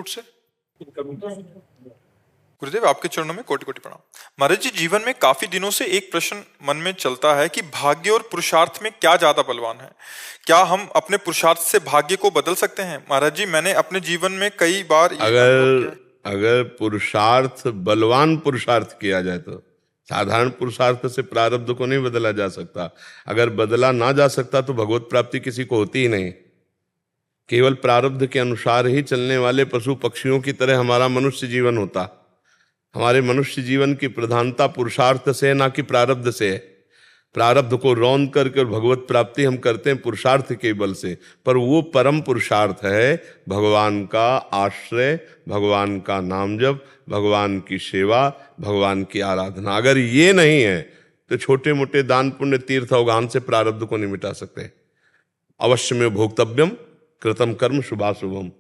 चित्रकूट से। गुरुदेव, आपके चरणों में कोटि कोटि प्रणाम। महाराज जी, जीवन में काफी दिनों से एक प्रश्न मन में चलता है कि भाग्य और पुरुषार्थ में क्या ज्यादा बलवान है? क्या हम अपने पुरुषार्थ से भाग्य को बदल सकते हैं? महाराज जी, मैंने अपने जीवन में कई बार अगर पुरुषार्थ बलवान पुरुषार्थ किया जाए तो साधारण पुरुषार्थ से प्रारब्ध को नहीं बदला जा सकता। अगर बदला ना जा सकता तो भगवत प्राप्ति किसी को होती ही नहीं। केवल प्रारब्ध के अनुसार ही चलने वाले पशु पक्षियों की तरह हमारा मनुष्य जीवन होता। हमारे मनुष्य जीवन की प्रधानता पुरुषार्थ से ना कि प्रारब्ध से है। प्रारब्ध को रौंद करके और भगवत प्राप्ति हम करते हैं पुरुषार्थ के बल से, पर वो परम पुरुषार्थ है भगवान का आश्रय, भगवान का नाम जप, भगवान की सेवा, भगवान की आराधना। अगर ये नहीं है तो छोटे मोटे दान पुण्य तीर्थ अवगान से प्रारब्ध को नहीं मिटा सकते। अवश्य में भोक्तव्यम कृतम कर्म शुभाशुभम,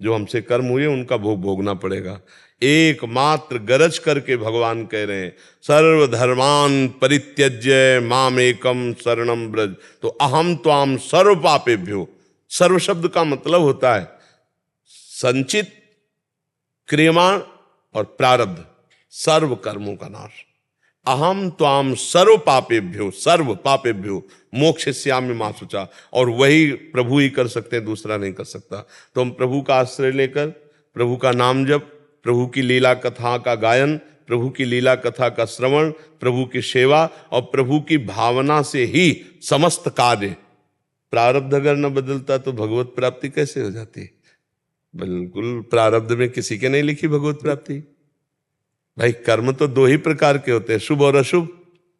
जो हमसे कर्म हुए उनका भोग भोगना पड़ेगा। एकमात्र गरज करके भगवान कह रहे हैं सर्वधर्मान परित्यज्य माम एकम शरणम ब्रज, तो अहम त्वाम सर्व पापेभ्यो। सर्व शब्द का मतलब होता है संचित, क्रियमाण और प्रारब्ध, सर्व कर्मों का नाश। अहम त्वाम सर्व पापेभ्यो मोक्षयिष्यामि मा शुचा, और वही प्रभु ही कर सकते हैं, दूसरा नहीं कर सकता। तो हम प्रभु का आश्रय लेकर प्रभु का नाम जप, प्रभु की लीला कथा का गायन, प्रभु की लीला कथा का श्रवण, प्रभु की सेवा और प्रभु की भावना से ही समस्त कार्य। प्रारब्ध अगर न बदलता तो भगवत प्राप्ति कैसे हो जाती? बिल्कुल प्रारब्ध में किसी के नहीं लिखी भगवत प्राप्ति। भाई कर्म तो दो ही प्रकार के होते हैं, शुभ और अशुभ।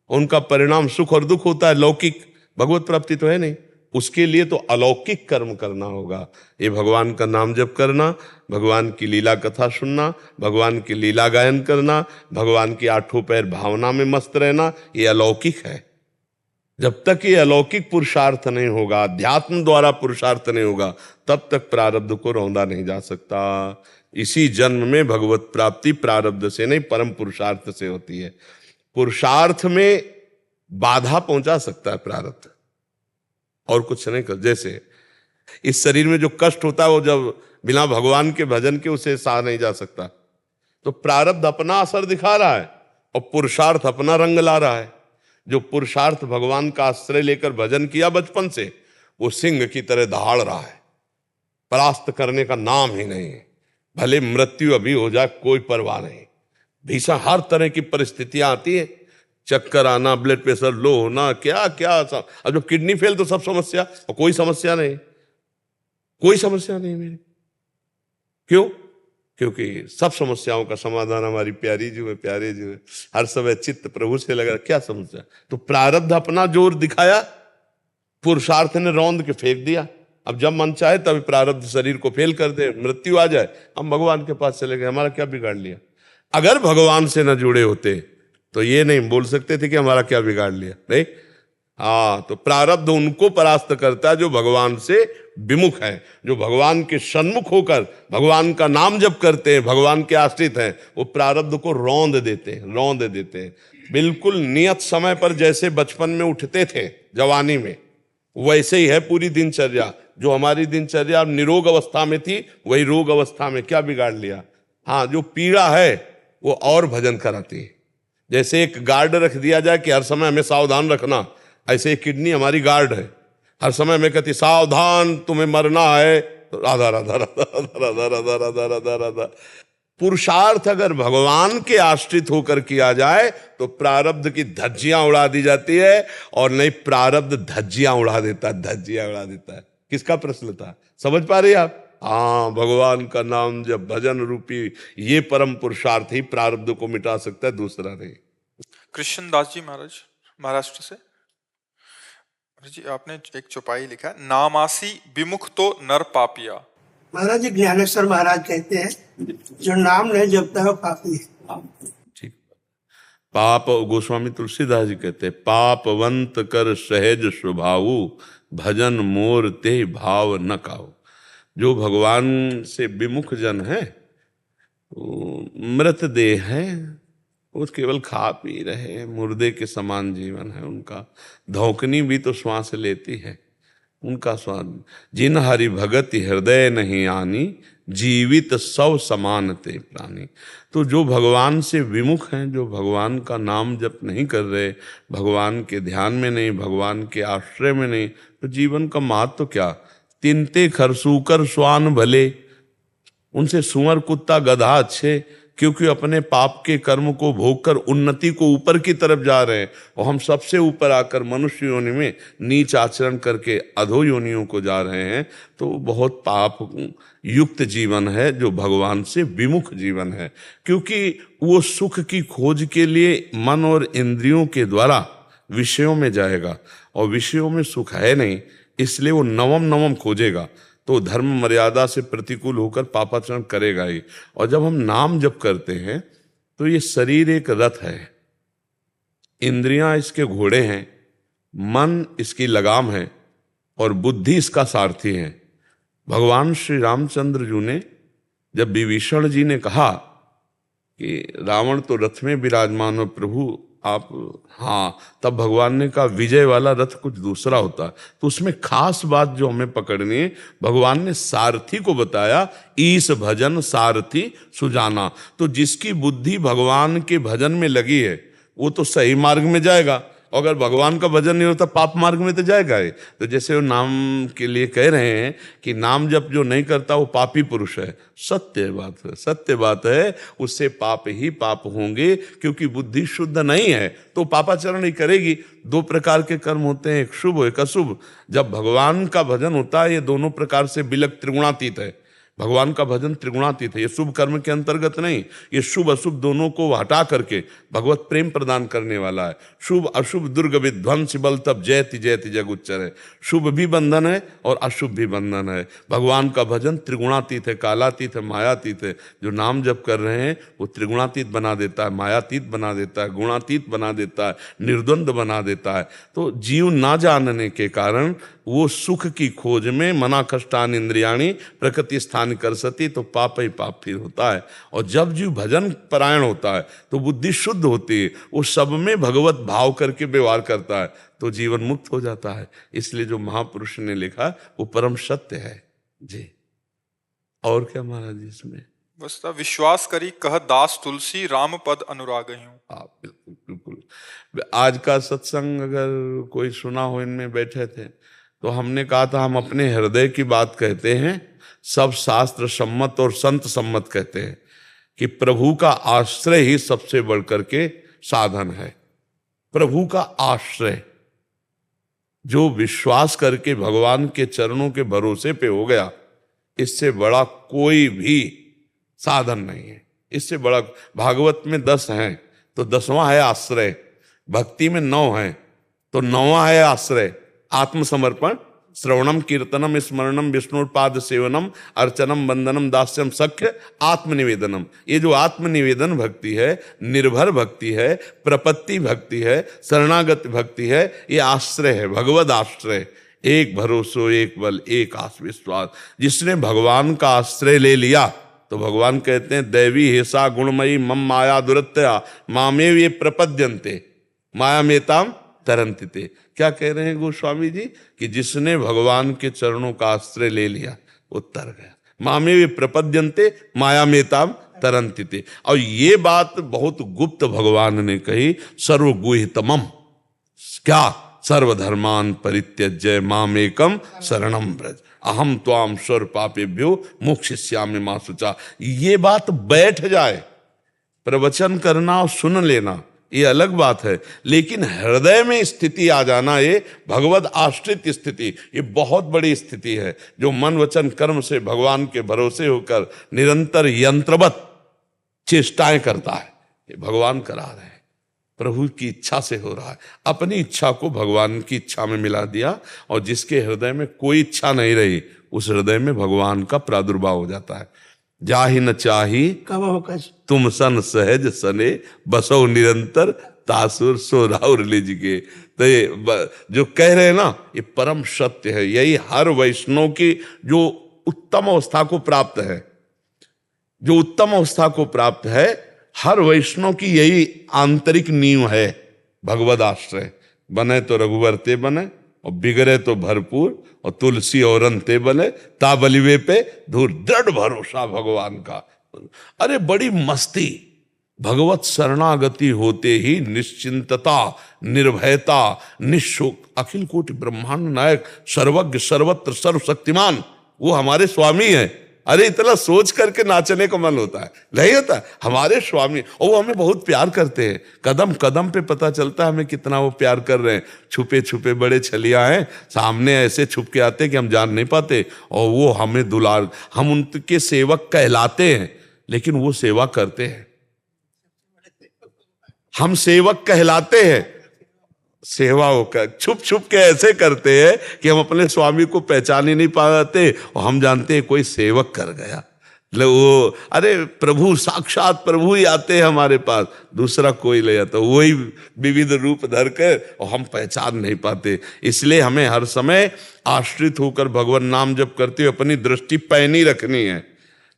उनका परिणाम सुख और दुख होता है। लौकिक भगवत प्राप्ति तो है नहीं, उसके लिए तो अलौकिक कर्म करना होगा। ये भगवान का नाम जप करना, भगवान की लीला कथा सुनना, भगवान की लीला गायन करना, भगवान की आठों पैर भावना में मस्त रहना, ये अलौकिक है। जब तक ये अलौकिक पुरुषार्थ नहीं होगा, अध्यात्म द्वारा पुरुषार्थ नहीं होगा, तब तक प्रारब्ध को रौंदा नहीं जा सकता। इसी जन्म में भगवत प्राप्ति प्रारब्ध से नहीं परम पुरुषार्थ से होती है। पुरुषार्थ में बाधा पहुंचा सकता है प्रारब्ध, और कुछ नहीं कर। जैसे इस शरीर में जो कष्ट होता है वो जब बिना भगवान के भजन के उसे सहा नहीं जा सकता। तो प्रारब्ध अपना असर दिखा रहा है और पुरुषार्थ अपना रंग ला रहा है। जो पुरुषार्थ भगवान का आश्रय लेकर भजन किया बचपन से, वो सिंह की तरह दहाड़ रहा है, परास्त करने का नाम ही नहीं है। भले मृत्यु अभी हो जाए कोई परवाह नहीं। भीषण हर तरह की परिस्थितियां आती है, चक्कर आना, ब्लड प्रेशर लो होना, क्या क्या सब। अब जब किडनी फेल तो सब समस्या, और कोई समस्या नहीं, कोई समस्या नहीं मेरी। क्यों? क्योंकि सब समस्याओं का समाधान हमारी प्यारी जो है, प्यारे जो है, हर समय चित्त प्रभु से लगा। क्या समस्या? तो प्रारब्ध अपना जोर दिखाया, पुरुषार्थ ने रौंद के फेंक दिया। अब जब मन चाहे तब प्रारब्ध शरीर को फेल कर दे, मृत्यु आ जाए, हम भगवान के पास चले गए। हमारा क्या बिगाड़ लिया? अगर भगवान से न जुड़े होते तो ये नहीं बोल सकते थे कि हमारा क्या बिगाड़ लिया। नहीं, हाँ, तो प्रारब्ध उनको परास्त करता है जो भगवान से विमुख है, जो भगवान के सन्मुख होकर भगवान का नाम जप करते हैं, भगवान के आश्रित हैं। वो प्रारब्ध को रौंद देते हैं। बिल्कुल नियत समय पर जैसे बचपन में उठते थे जवानी में, वैसे ही है पूरी दिनचर्या। जो हमारी दिनचर्या निरोग अवस्था में थी, वही रोग अवस्था में। क्या बिगाड़ लिया? हाँ, जो पीड़ा है वो और भजन कराती है। जैसे एक गार्ड रख दिया जाए कि हर समय हमें सावधान रखना, ऐसे किडनी हमारी गार्ड है। हर समय हमें कहती सावधान, तुम्हें मरना है। राधा राधा राधा राधा राधा राधा राधा राधा। पुरुषार्थ अगर भगवान के आश्रित होकर किया जाए तो प्रारब्ध की धज्जियां उड़ा दी जाती है, और नहीं प्रारब्ध धज्जियां उड़ा देता है। किसका प्रश्न था? समझ पा रहे आप? हाँ, भगवान का नाम जब भजन रूपी ये परम पुरुषार्थ ही प्रारब्ध को मिटा सकता है, दूसरा नहीं। कृष्ण दास जी महाराज, महाराष्ट्र से। जी, आपने एक चौपाई लिखा है, नामासी विमुख तो नर पापिया। महाराज जी, ज्ञानेश्वर महाराज कहते हैं जो नाम नहीं जपता है पापी है। ठीक। पाप, गोस्वामी तुलसीदास जी कहते हैं, पापवंत कर सहज स्वभावु, भजन मोर ते भाव न काऊ। जो भगवान से विमुख जन है मृत देह है, वो केवल खा पी रहे, मुर्दे के समान जीवन है उनका। धौकनी भी तो श्वास लेती है, उनका स्वाद। जिन हरि भगति हृदय नहीं आनी, जीवित सौ समान ते प्राणी। तो जो भगवान से विमुख हैं, जो भगवान का नाम जप नहीं कर रहे, भगवान के ध्यान में नहीं, भगवान के आश्रय में नहीं, तो जीवन का महत्व तो क्या। तिनते खरसूकर स्वान भले, उनसे सुअर कुत्ता गधा अच्छे, क्योंकि अपने पाप के कर्म को भोग कर उन्नति को ऊपर की तरफ जा रहे हैं, और हम सबसे ऊपर आकर मनुष्य योनि में नीच आचरण करके अधो योनियों को जा रहे हैं। तो बहुत पाप युक्त जीवन है जो भगवान से विमुख जीवन है, क्योंकि वो सुख की खोज के लिए मन और इंद्रियों के द्वारा विषयों में जाएगा, और विषयों में सुख है नहीं, इसलिए वो नवम नवम खोजेगा, तो धर्म मर्यादा से प्रतिकूल होकर पापाचरण करेगा ही। और जब हम नाम जप करते हैं तो ये शरीर एक रथ है, इंद्रियां इसके घोड़े हैं, मन इसकी लगाम है, और बुद्धि इसका सारथी है। भगवान श्री रामचंद्र जी ने, जब विभीषण जी ने कहा कि रावण तो रथ में विराजमान हो प्रभु आप, हाँ, तब भगवान ने कहा विजय वाला रथ कुछ दूसरा होता है। तो उसमें खास बात जो हमें पकड़नी है, भगवान ने सारथी को बताया, ईश भजन सारथी सुजाना। तो जिसकी बुद्धि भगवान के भजन में लगी है वो तो सही मार्ग में जाएगा, अगर भगवान का भजन नहीं होता पाप मार्ग में तो जाएगा ही। तो जैसे वो नाम के लिए कह रहे हैं कि नाम जप जो नहीं करता वो पापी पुरुष है, सत्य बात है, सत्य बात है, उससे पाप ही पाप होंगे, क्योंकि बुद्धि शुद्ध नहीं है तो पापाचरण ही करेगी। दो प्रकार के कर्म होते हैं, एक शुभ एक अशुभ। जब भगवान का भजन होता है ये दोनों प्रकार से बिलक त्रिगुणातीत है, भगवान का भजन त्रिगुणातीत है, ये शुभ कर्म के अंतर्गत नहीं, ये शुभ अशुभ दोनों को हटा करके भगवत प्रेम प्रदान करने वाला है। शुभ अशुभ दुर्ग विध्वंस बल तब जयति जयति जग उच्चर है, शुभ भी बंधन है और अशुभ भी बंधन है। भगवान का भजन त्रिगुणातीत है, कालातीत है, मायातीत है। जो नाम जप कर रहे हैं वो त्रिगुणातीत बना देता है, मायातीत बना देता है, गुणातीत बना देता है, निर्द्वंद बना देता है। तो जीव ना जानने के कारण वो सुख की खोज में मना कष्टान इंद्रियाणी प्रकृति स्थान कर सती, तो पाप ही पाप फिर होता है। और जब जीव भजन परायण होता है तो बुद्धि शुद्ध होती है, वो सब में भगवत भाव करके व्यवहार करता है, तो जीवन मुक्त हो जाता है। इसलिए जो महापुरुष ने लिखा वो परम सत्य है जी। और क्या महाराज जी इसमें बस विश्वास करी कह दास तुलसी राम पद अनुराग हूँ। आप बिल्कुल बिल्कुल। आज का सत्संग अगर कोई सुना हो, इनमें बैठे थे तो हमने कहा था हम अपने हृदय की बात कहते हैं, सब शास्त्र सम्मत और संत सम्मत कहते हैं कि प्रभु का आश्रय ही सबसे बढ़कर के साधन है। प्रभु का आश्रय, जो विश्वास करके भगवान के चरणों के भरोसे पे हो गया, इससे बड़ा कोई भी साधन नहीं है। इससे बड़ा, भागवत में 10 हैं तो 10वां है आश्रय, भक्ति में 9 हैं तो 9वां है आश्रय, आत्मसमर्पण, श्रवणम कीर्तनम स्मरणम विष्णुपाद सेवनम अर्चनम वंदनम दास्यम सख्य आत्मनिवेदनम। ये जो आत्मनिवेदन भक्ति है, निर्भर भक्ति है, प्रपत्ति भक्ति है, शरणागत भक्ति है, ये आश्रय है, भगवद आश्रय। एक भरोसो एक बल एक आस विश्वास। जिसने भगवान का आश्रय ले लिया तो भगवान कहते हैं दैवी हेसा गुणमयी मम माया दुरत्या मामेव ये प्रपद्यन्ते माया मेताम तरंतिते। क्या कह रहे हैं गोस्वामी जी कि जिसने भगवान के चरणों का आश्रय ले लिया वो तर गया। मामे वे प्रपद्यन्ते माया मेताम तरंतिते। और ये बात बहुत गुप्त भगवान ने कही, सर्वगुह्यतमम, क्या, सर्वधर्मान परित्यज्य मामेकम शरणम व्रज अहम त्वाम स्वर पापेभ्यो मोक्षयिष्यामि मा शुचा। ये बात बैठ जाए, प्रवचन करना और सुन लेना ये अलग बात है, लेकिन हृदय में स्थिति आ जाना, ये भगवद आश्रित स्थिति, ये बहुत बड़ी स्थिति है। जो मन वचन कर्म से भगवान के भरोसे होकर निरंतर यंत्रवत चेष्टाएं करता है, ये भगवान करा रहे हैं, प्रभु की इच्छा से हो रहा है। अपनी इच्छा को भगवान की इच्छा में मिला दिया, और जिसके हृदय में कोई इच्छा नहीं रही उस हृदय में भगवान का प्रादुर्भाव हो जाता है। जाहि न चाही तुम सन सहज सने बसो निरंतर तासुर सो राउर लिज के। तो ये जो कह रहे हैं ना, ये परम सत्य है। यही हर वैष्णव की जो उत्तम अवस्था को प्राप्त है, जो उत्तम अवस्था को प्राप्त है, हर वैष्णव की यही आंतरिक नींव है, भगवद आश्रय। बने तो रघुवर ते बने, और बिगड़े तो भरपूर, और तुलसी और अंते बने ता बलिवे पे धूर, दृढ़ भरोसा भगवान का। अरे बड़ी मस्ती, भगवत शरणागति होते ही निश्चिंतता, निर्भयता, निशोक, अखिल कोटि ब्रह्मांड नायक, सर्वज्ञ, सर्वत्र, सर्वशक्तिमान, वो हमारे स्वामी हैं। अरे इतना सोच करके नाचने का मन होता है, नहीं होता? हमारे स्वामी, और वो हमें बहुत प्यार करते हैं। कदम कदम पे पता चलता है हमें कितना वो प्यार कर रहे हैं। छुपे छुपे बड़े छलिया हैं, सामने ऐसे छुप के आते कि हम जान नहीं पाते, और वो हमें दुलार, हम उनके सेवक कहलाते हैं, लेकिन वो सेवा करते हैं। हम सेवक कहलाते हैं, सेवा होकर छुप छुप के ऐसे करते हैं कि हम अपने स्वामी को पहचान ही नहीं पाते, और हम जानते हैं कोई सेवक कर गया। वो अरे प्रभु, साक्षात प्रभु ही आते हैं हमारे पास, दूसरा कोई ले जाता, वही विविध रूप धर कर, और हम पहचान नहीं पाते। इसलिए हमें हर समय आश्रित होकर भगवान नाम जप करते हुए अपनी दृष्टि पैनी रखनी है।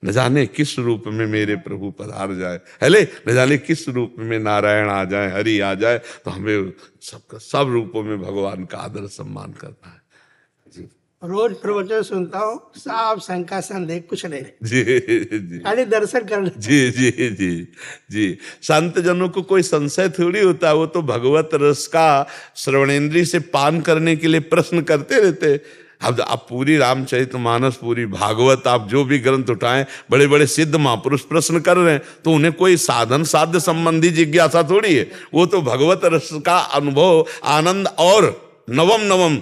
न जाने किस रूप में मेरे प्रभु पधार जाए, हेले न जाने किस रूप में नारायण आ जाए, हरि आ जाए, तो हमें सबका सब रूपों में भगवान का आदर सम्मान करना है। जी रोज प्रवचन सुनता हूँ, साफ शंका संदेह कुछ नहीं, जी जी खाली दर्शन कर लेते। जी जी जी जी संत जनों को कोई संशय थोड़ी होता है, वो तो भगवत रस का श्रवणेंद्री से पान करने के लिए प्रश्न करते रहते। अब आप पूरी रामचरितमानस, पूरी भागवत, आप जो भी ग्रंथ उठाएं, बड़े बड़े सिद्ध महापुरुष प्रश्न कर रहे हैं, तो उन्हें कोई साधन साध्य संबंधी जिज्ञासा थोड़ी है। वो तो भगवत रस का अनुभव, आनंद, और नवम नवम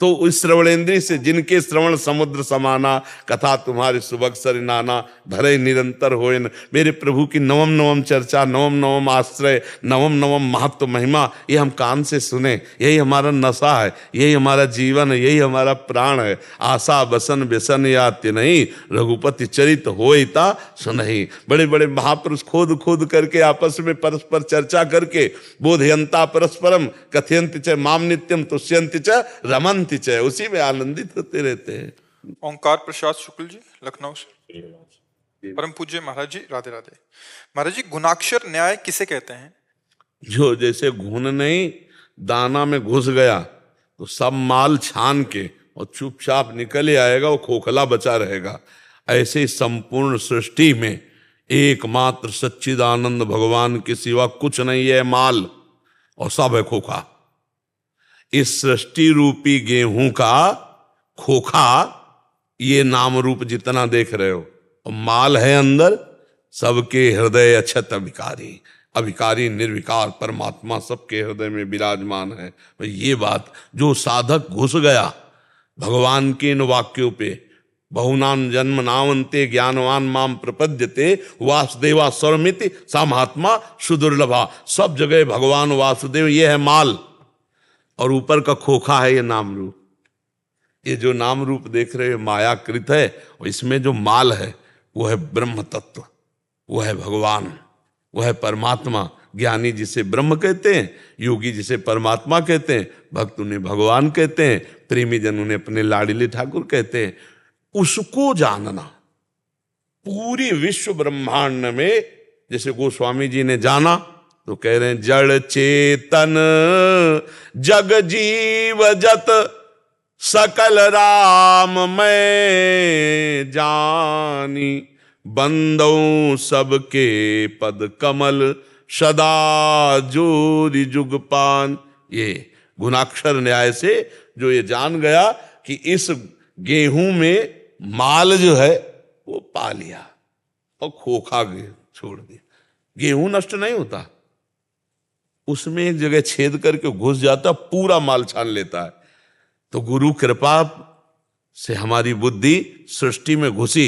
तो उस श्रवणेन्द्रिय से, जिनके श्रवण समुद्र समाना, कथा तुम्हारे सुबक्सर नाना, धरे निरंतर होए न। मेरे प्रभु की नवम नवम चर्चा, नवम नवम आश्रय, नवम नवम महत्व महिमा, ये हम कान से सुने, यही हमारा नशा है, यही हमारा जीवन है, यही हमारा प्राण है। आशा बसन व्यसन यात्य नहीं, रघुपति चरित होइता सुनहि। बड़े बड़े महापुरुष खोद खोद करके आपस में परस्पर चर्चा करके, बोधयंता परस्परम कथयंति च माम नित्यम तुष्यंति च रमन, उसी में आनंदित होते रहते हैं। ओंकार प्रसाद शुक्ल जी, लखनऊ से। परम पूज्य महाराज जी, राधे राधे। महाराज जी, गुणाक्षर न्याय किसे कहते हैं? जो जैसे घुन नहीं दाना में घुस गया तो सब माल छान के और चुपचाप निकल ही आएगा, वो खोखला बचा रहेगा। ऐसे ही संपूर्ण सृष्टि में एकमात्र सच्चिदानंद भगवान के सिवा कुछ नहीं है माल, और सब है खोखा। इस सृष्टि रूपी गेहूं का खोखा, ये नाम रूप जितना देख रहे हो, और माल है अंदर, सबके हृदय अक्षत अभिकारी, अभिकारी निर्विकार परमात्मा सबके हृदय में विराजमान है। ये बात जो साधक घुस गया भगवान के इन वाक्यों पे, बहुनाम जन्म नावंते ज्ञानवान माम प्रपद्यते वासुदेवा सर्वमिति सा महात्मा सुदुर्लभा। सब जगह भगवान वासुदेव, ये है माल, और ऊपर का खोखा है ये नाम रूप। ये जो नाम रूप देख रहे हो मायाकृत है, और इसमें जो माल है वो है ब्रह्म तत्व, वो है भगवान, वो है परमात्मा। ज्ञानी जिसे ब्रह्म कहते हैं, योगी जिसे परमात्मा कहते हैं, भक्त उन्हें भगवान कहते हैं, प्रेमी जन उन्हें अपने लाडले ठाकुर कहते हैं। उसको जानना पूरी विश्व ब्रह्मांड में, जैसे गोस्वामी जी ने जाना तो कह रहे हैं जड़ चेतन जग जीव जत सकल राम मैं जानी, बंदों सबके पद कमल सदा जोरी जुगपान। ये गुणाक्षर न्याय से जो ये जान गया कि इस गेहूं में माल जो है वो पा लिया और खोखा छोड़ दिया। गेहूं नष्ट नहीं होता, उसमें एक जगह छेद करके घुस जाता, पूरा माल छान लेता है। तो गुरु कृपा से हमारी बुद्धि सृष्टि में घुसी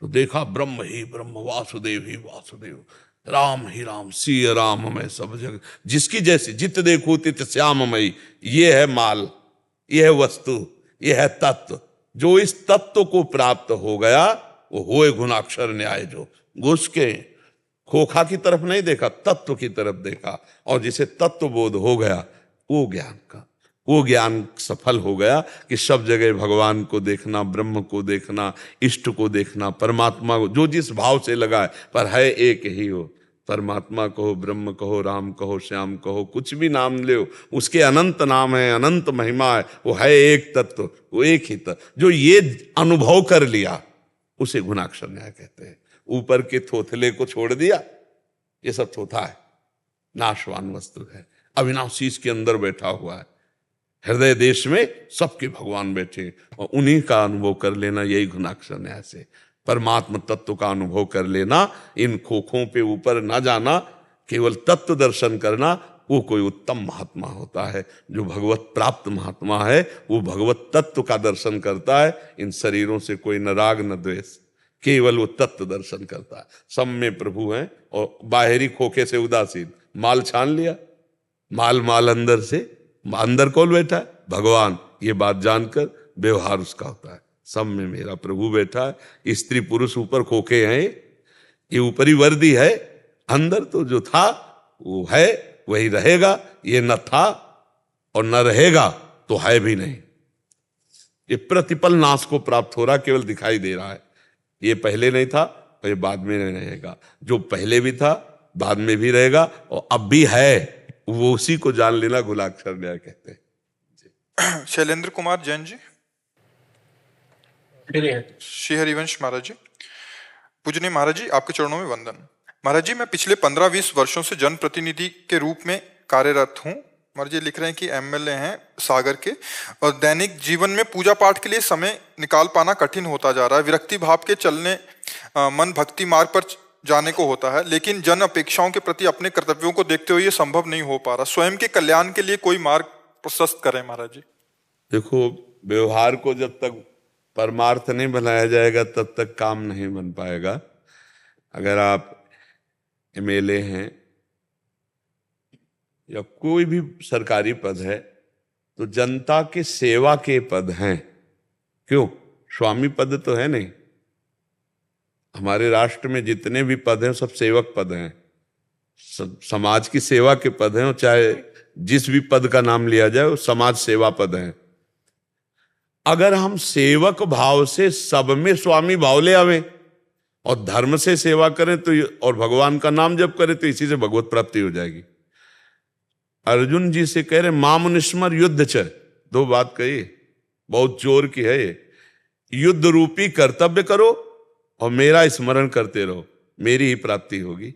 तो देखा ब्रह्म ही ब्रह्म, वासुदेव ही वासुदेव, राम ही राम, सिय राम मैं सब जगह, जिसकी जैसी जित देखो तित श्याममयी। ये है माल, ये है वस्तु, ये है तत्व। जो इस तत्व को प्राप्त हो गया वो होए गुणाक्षर न्याय। जो घुस के खोखा की तरफ नहीं देखा, तत्व की तरफ देखा, और जिसे तत्व बोध हो गया वो ज्ञान सफल हो गया कि सब जगह भगवान को देखना, ब्रह्म को देखना, इष्ट को देखना, परमात्मा को, जो जिस भाव से लगा है पर है एक ही हो, परमात्मा कहो, ब्रह्म कहो, राम कहो, श्याम कहो, कुछ भी नाम लो, उसके अनंत नाम है, अनंत महिमा है। वो है एक तत्व, वो एक ही तत्व। जो ये अनुभव कर लिया उसे गुणाक्षर न्याय कहते हैं। ऊपर के थोथले को छोड़ दिया, ये सब थोथा है, नाशवान वस्तु है। अविनाशी इसके अंदर बैठा हुआ है, हृदय देश में सबके भगवान बैठे, और उन्हीं का अनुभव कर लेना, यही गुणाक्षर न्याय से परमात्म तत्व का अनुभव कर लेना। इन खोखों पे ऊपर ना जाना, केवल तत्व दर्शन करना, वो कोई उत्तम महात्मा होता है। जो भगवत प्राप्त महात्मा है वो भगवत तत्व का दर्शन करता है। इन शरीरों से कोई न राग न द्वेष, केवल वो तत्व दर्शन करता है। सब में प्रभु हैं और बाहरी खोखे से उदासीन। माल छान लिया, माल अंदर से, अंदर कौन बैठा है? भगवान। ये बात जानकर व्यवहार उसका होता है, सब में मेरा प्रभु बैठा है। स्त्री पुरुष ऊपर खोखे हैं, ये ऊपरी वर्दी है, अंदर तो जो था वो है, वही रहेगा। ये न था और न रहेगा तो है भी नहीं। ये प्रतिपल नाश को प्राप्त हो रहा, केवल दिखाई दे रहा है। ये पहले नहीं था और ये बाद में नहीं रहेगा। जो पहले भी था बाद में भी रहेगा और अब भी है, वो उसी को जान लेना गुणाक्षर न्याय कहते हैं। शैलेंद्र कुमार जैन जी। श्री हरिवंश महाराज जी। पूजनीय महाराज जी, आपके चरणों में वंदन। महाराज जी, मैं पिछले 15-20 वर्षों से जनप्रतिनिधि के रूप में कार्यरत हूँ। महाराज जी लिख रहे हैं कि एमएलए हैं सागर के, और दैनिक जीवन में पूजा पाठ के लिए समय निकाल पाना कठिन होता जा रहा है। विरक्ति भाव के चलने मन भक्ति मार्ग पर जाने को होता है, लेकिन जन अपेक्षाओं के प्रति अपने कर्तव्यों को देखते हुए ये संभव नहीं हो पा रहा। स्वयं के कल्याण के लिए कोई मार्ग प्रशस्त करें महाराज जी। देखो, व्यवहार को जब तक परमार्थ नहीं बनाया जाएगा तब तक काम नहीं बन पाएगा। अगर आप एमएलए हैं या कोई भी सरकारी पद है तो जनता के सेवा के पद हैं। क्यों? स्वामी पद तो है नहीं। हमारे राष्ट्र में जितने भी पद हैं सब सेवक पद हैं, समाज की सेवा के पद हैं। चाहे जिस भी पद का नाम लिया जाए वो समाज सेवा पद हैं। अगर हम सेवक भाव से सब में स्वामी भाव ले आवे और धर्म से सेवा करें तो, और भगवान का नाम जप करें तो इसी से भगवत प्राप्ति हो जाएगी। अर्जुन जी से कह रहे माम निस्मर युद्ध च, दो बात कही, बहुत जोर की है ये। युद्ध रूपी कर्तव्य करो और मेरा स्मरण करते रहो, मेरी ही प्राप्ति होगी।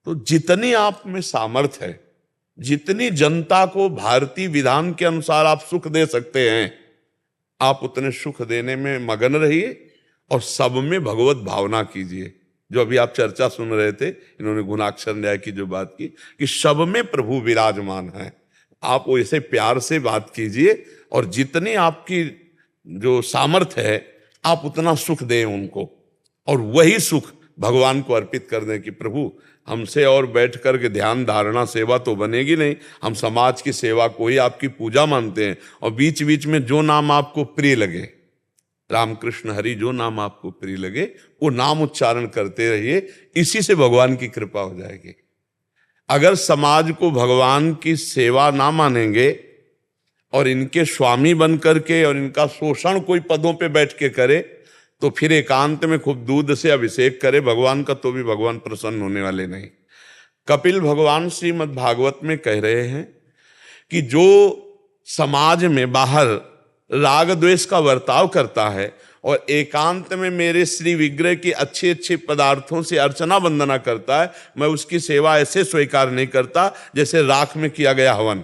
तो जितनी आप में सामर्थ्य है, जितनी जनता को भारतीय विधान के अनुसार आप सुख दे सकते हैं, आप उतने सुख देने में मगन रहिए और सब में भगवत भावना कीजिए। जो अभी आप चर्चा सुन रहे थे, इन्होंने गुणाक्षर न्याय की जो बात की कि सब में प्रभु विराजमान है, आप वैसे प्यार से बात कीजिए और जितनी आपकी जो सामर्थ्य है आप उतना सुख दें उनको, और वही सुख भगवान को अर्पित कर दें कि प्रभु हमसे और बैठ कर के ध्यान धारणा सेवा तो बनेगी नहीं, हम समाज की सेवा को ही आपकी पूजा मानते हैं। और बीच बीच में जो नाम आपको प्रिय लगे, रामकृष्ण हरि, जो नाम आपको प्रिय लगे वो नाम उच्चारण करते रहिए, इसी से भगवान की कृपा हो जाएगी। अगर समाज को भगवान की सेवा ना मानेंगे और इनके स्वामी बन करके और इनका शोषण कोई पदों पे बैठ के करे, तो फिर एकांत में खूब दूध से अभिषेक करे भगवान का, तो भी भगवान प्रसन्न होने वाले नहीं। कपिल भगवान श्रीमद् भागवत में कह रहे हैं कि जो समाज में बाहर राग द्वेष का बर्ताव करता है और एकांत में मेरे श्री विग्रह की अच्छे अच्छे पदार्थों से अर्चना वंदना करता है, मैं उसकी सेवा ऐसे स्वीकार नहीं करता जैसे राख में किया गया हवन।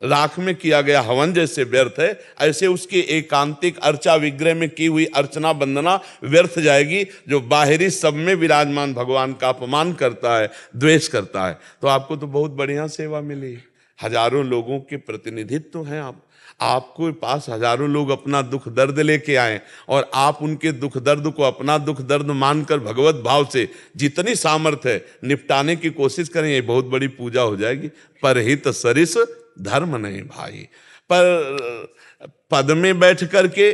राख में किया गया हवन जैसे व्यर्थ है, ऐसे उसकी एकांतिक अर्चा विग्रह में की हुई अर्चना वंदना व्यर्थ जाएगी। जो बाहरी सब में विराजमान भगवान का अपमान करता है, द्वेष करता है, तो आपको तो बहुत बढ़िया सेवा मिली। हजारों लोगों के प्रतिनिधित्व हैं आप, आपको पास हजारों लोग अपना दुख दर्द लेके आए और आप उनके दुख दर्द को अपना दुख दर्द मानकर भगवत भाव से जितनी सामर्थ्य है निपटाने की कोशिश करें, ये बहुत बड़ी पूजा हो जाएगी। परहित सरिस धर्म नहीं भाई। पर पद में बैठ करके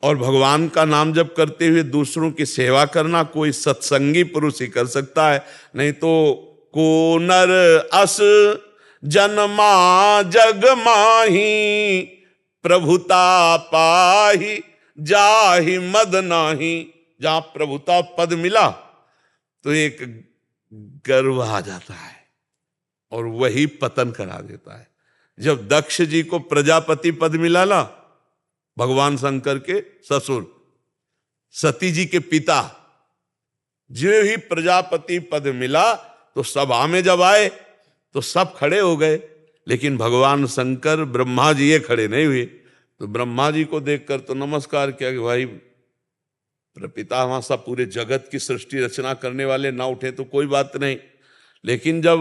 और भगवान का नाम जप करते हुए दूसरों की सेवा करना कोई सत्संगी पुरुष ही कर सकता है, नहीं तो को नर अस जन्मा जग माही प्रभुता पाही जाहि मद नाही। जहां प्रभुता पद मिला तो एक गर्व आ जाता है और वही पतन करा देता है। जब दक्ष जी को प्रजापति पद मिला ना, भगवान शंकर के ससुर सती जी के पिता, जो ही प्रजापति पद मिला तो सभा में जब आए तो सब खड़े हो गए, लेकिन भगवान शंकर ब्रह्मा जी ये खड़े नहीं हुए। तो ब्रह्मा जी को देखकर तो नमस्कार किया कि भाई प्रपितामह सब पूरे जगत की सृष्टि रचना करने वाले ना उठे तो कोई बात नहीं, लेकिन जब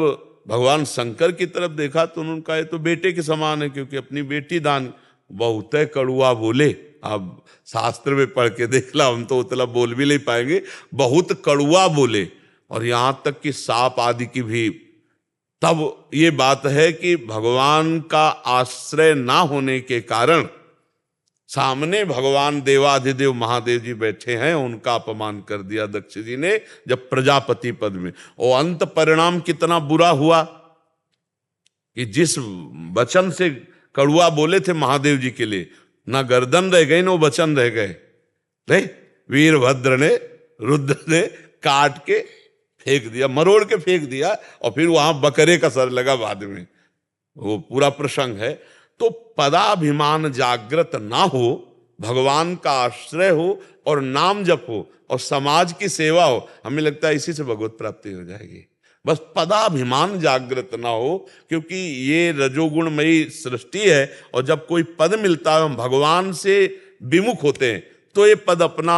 भगवान शंकर की तरफ देखा तो उन्होंने कहा ये तो बेटे के समान है, क्योंकि अपनी बेटी दान। बहुत कड़ुआ बोले, अब शास्त्र में पढ़ के देख ला, हम तो उतना बोल भी नहीं पाएंगे, बहुत कड़ुआ बोले, और यहां तक कि सांप आदि की भी। तब ये बात है कि भगवान का आश्रय ना होने के कारण सामने भगवान देवाधिदेव महादेव जी बैठे हैं, उनका अपमान कर दिया दक्ष जी ने जब प्रजापति पद में। और अंत परिणाम कितना बुरा हुआ कि जिस वचन से कड़ुआ बोले थे महादेव जी के लिए, ना गर्दन रह गई ना वचन रह गए। नहीं, वीरभद्र ने, रुद्र ने काट के फेंक दिया, मरोड़ के फेंक दिया, और फिर वहां बकरे का सर लगा बाद में, वो पूरा प्रसंग है। तो पदाभिमान जागृत ना हो, भगवान का आश्रय हो और नाम जप हो और समाज की सेवा हो, हमें लगता है इसी से भगवत प्राप्ति हो जाएगी। बस पदाभिमान जागृत ना हो, क्योंकि ये रजोगुणमयी सृष्टि है, और जब कोई पद मिलता है हम भगवान से विमुख होते हैं तो ये पद अपना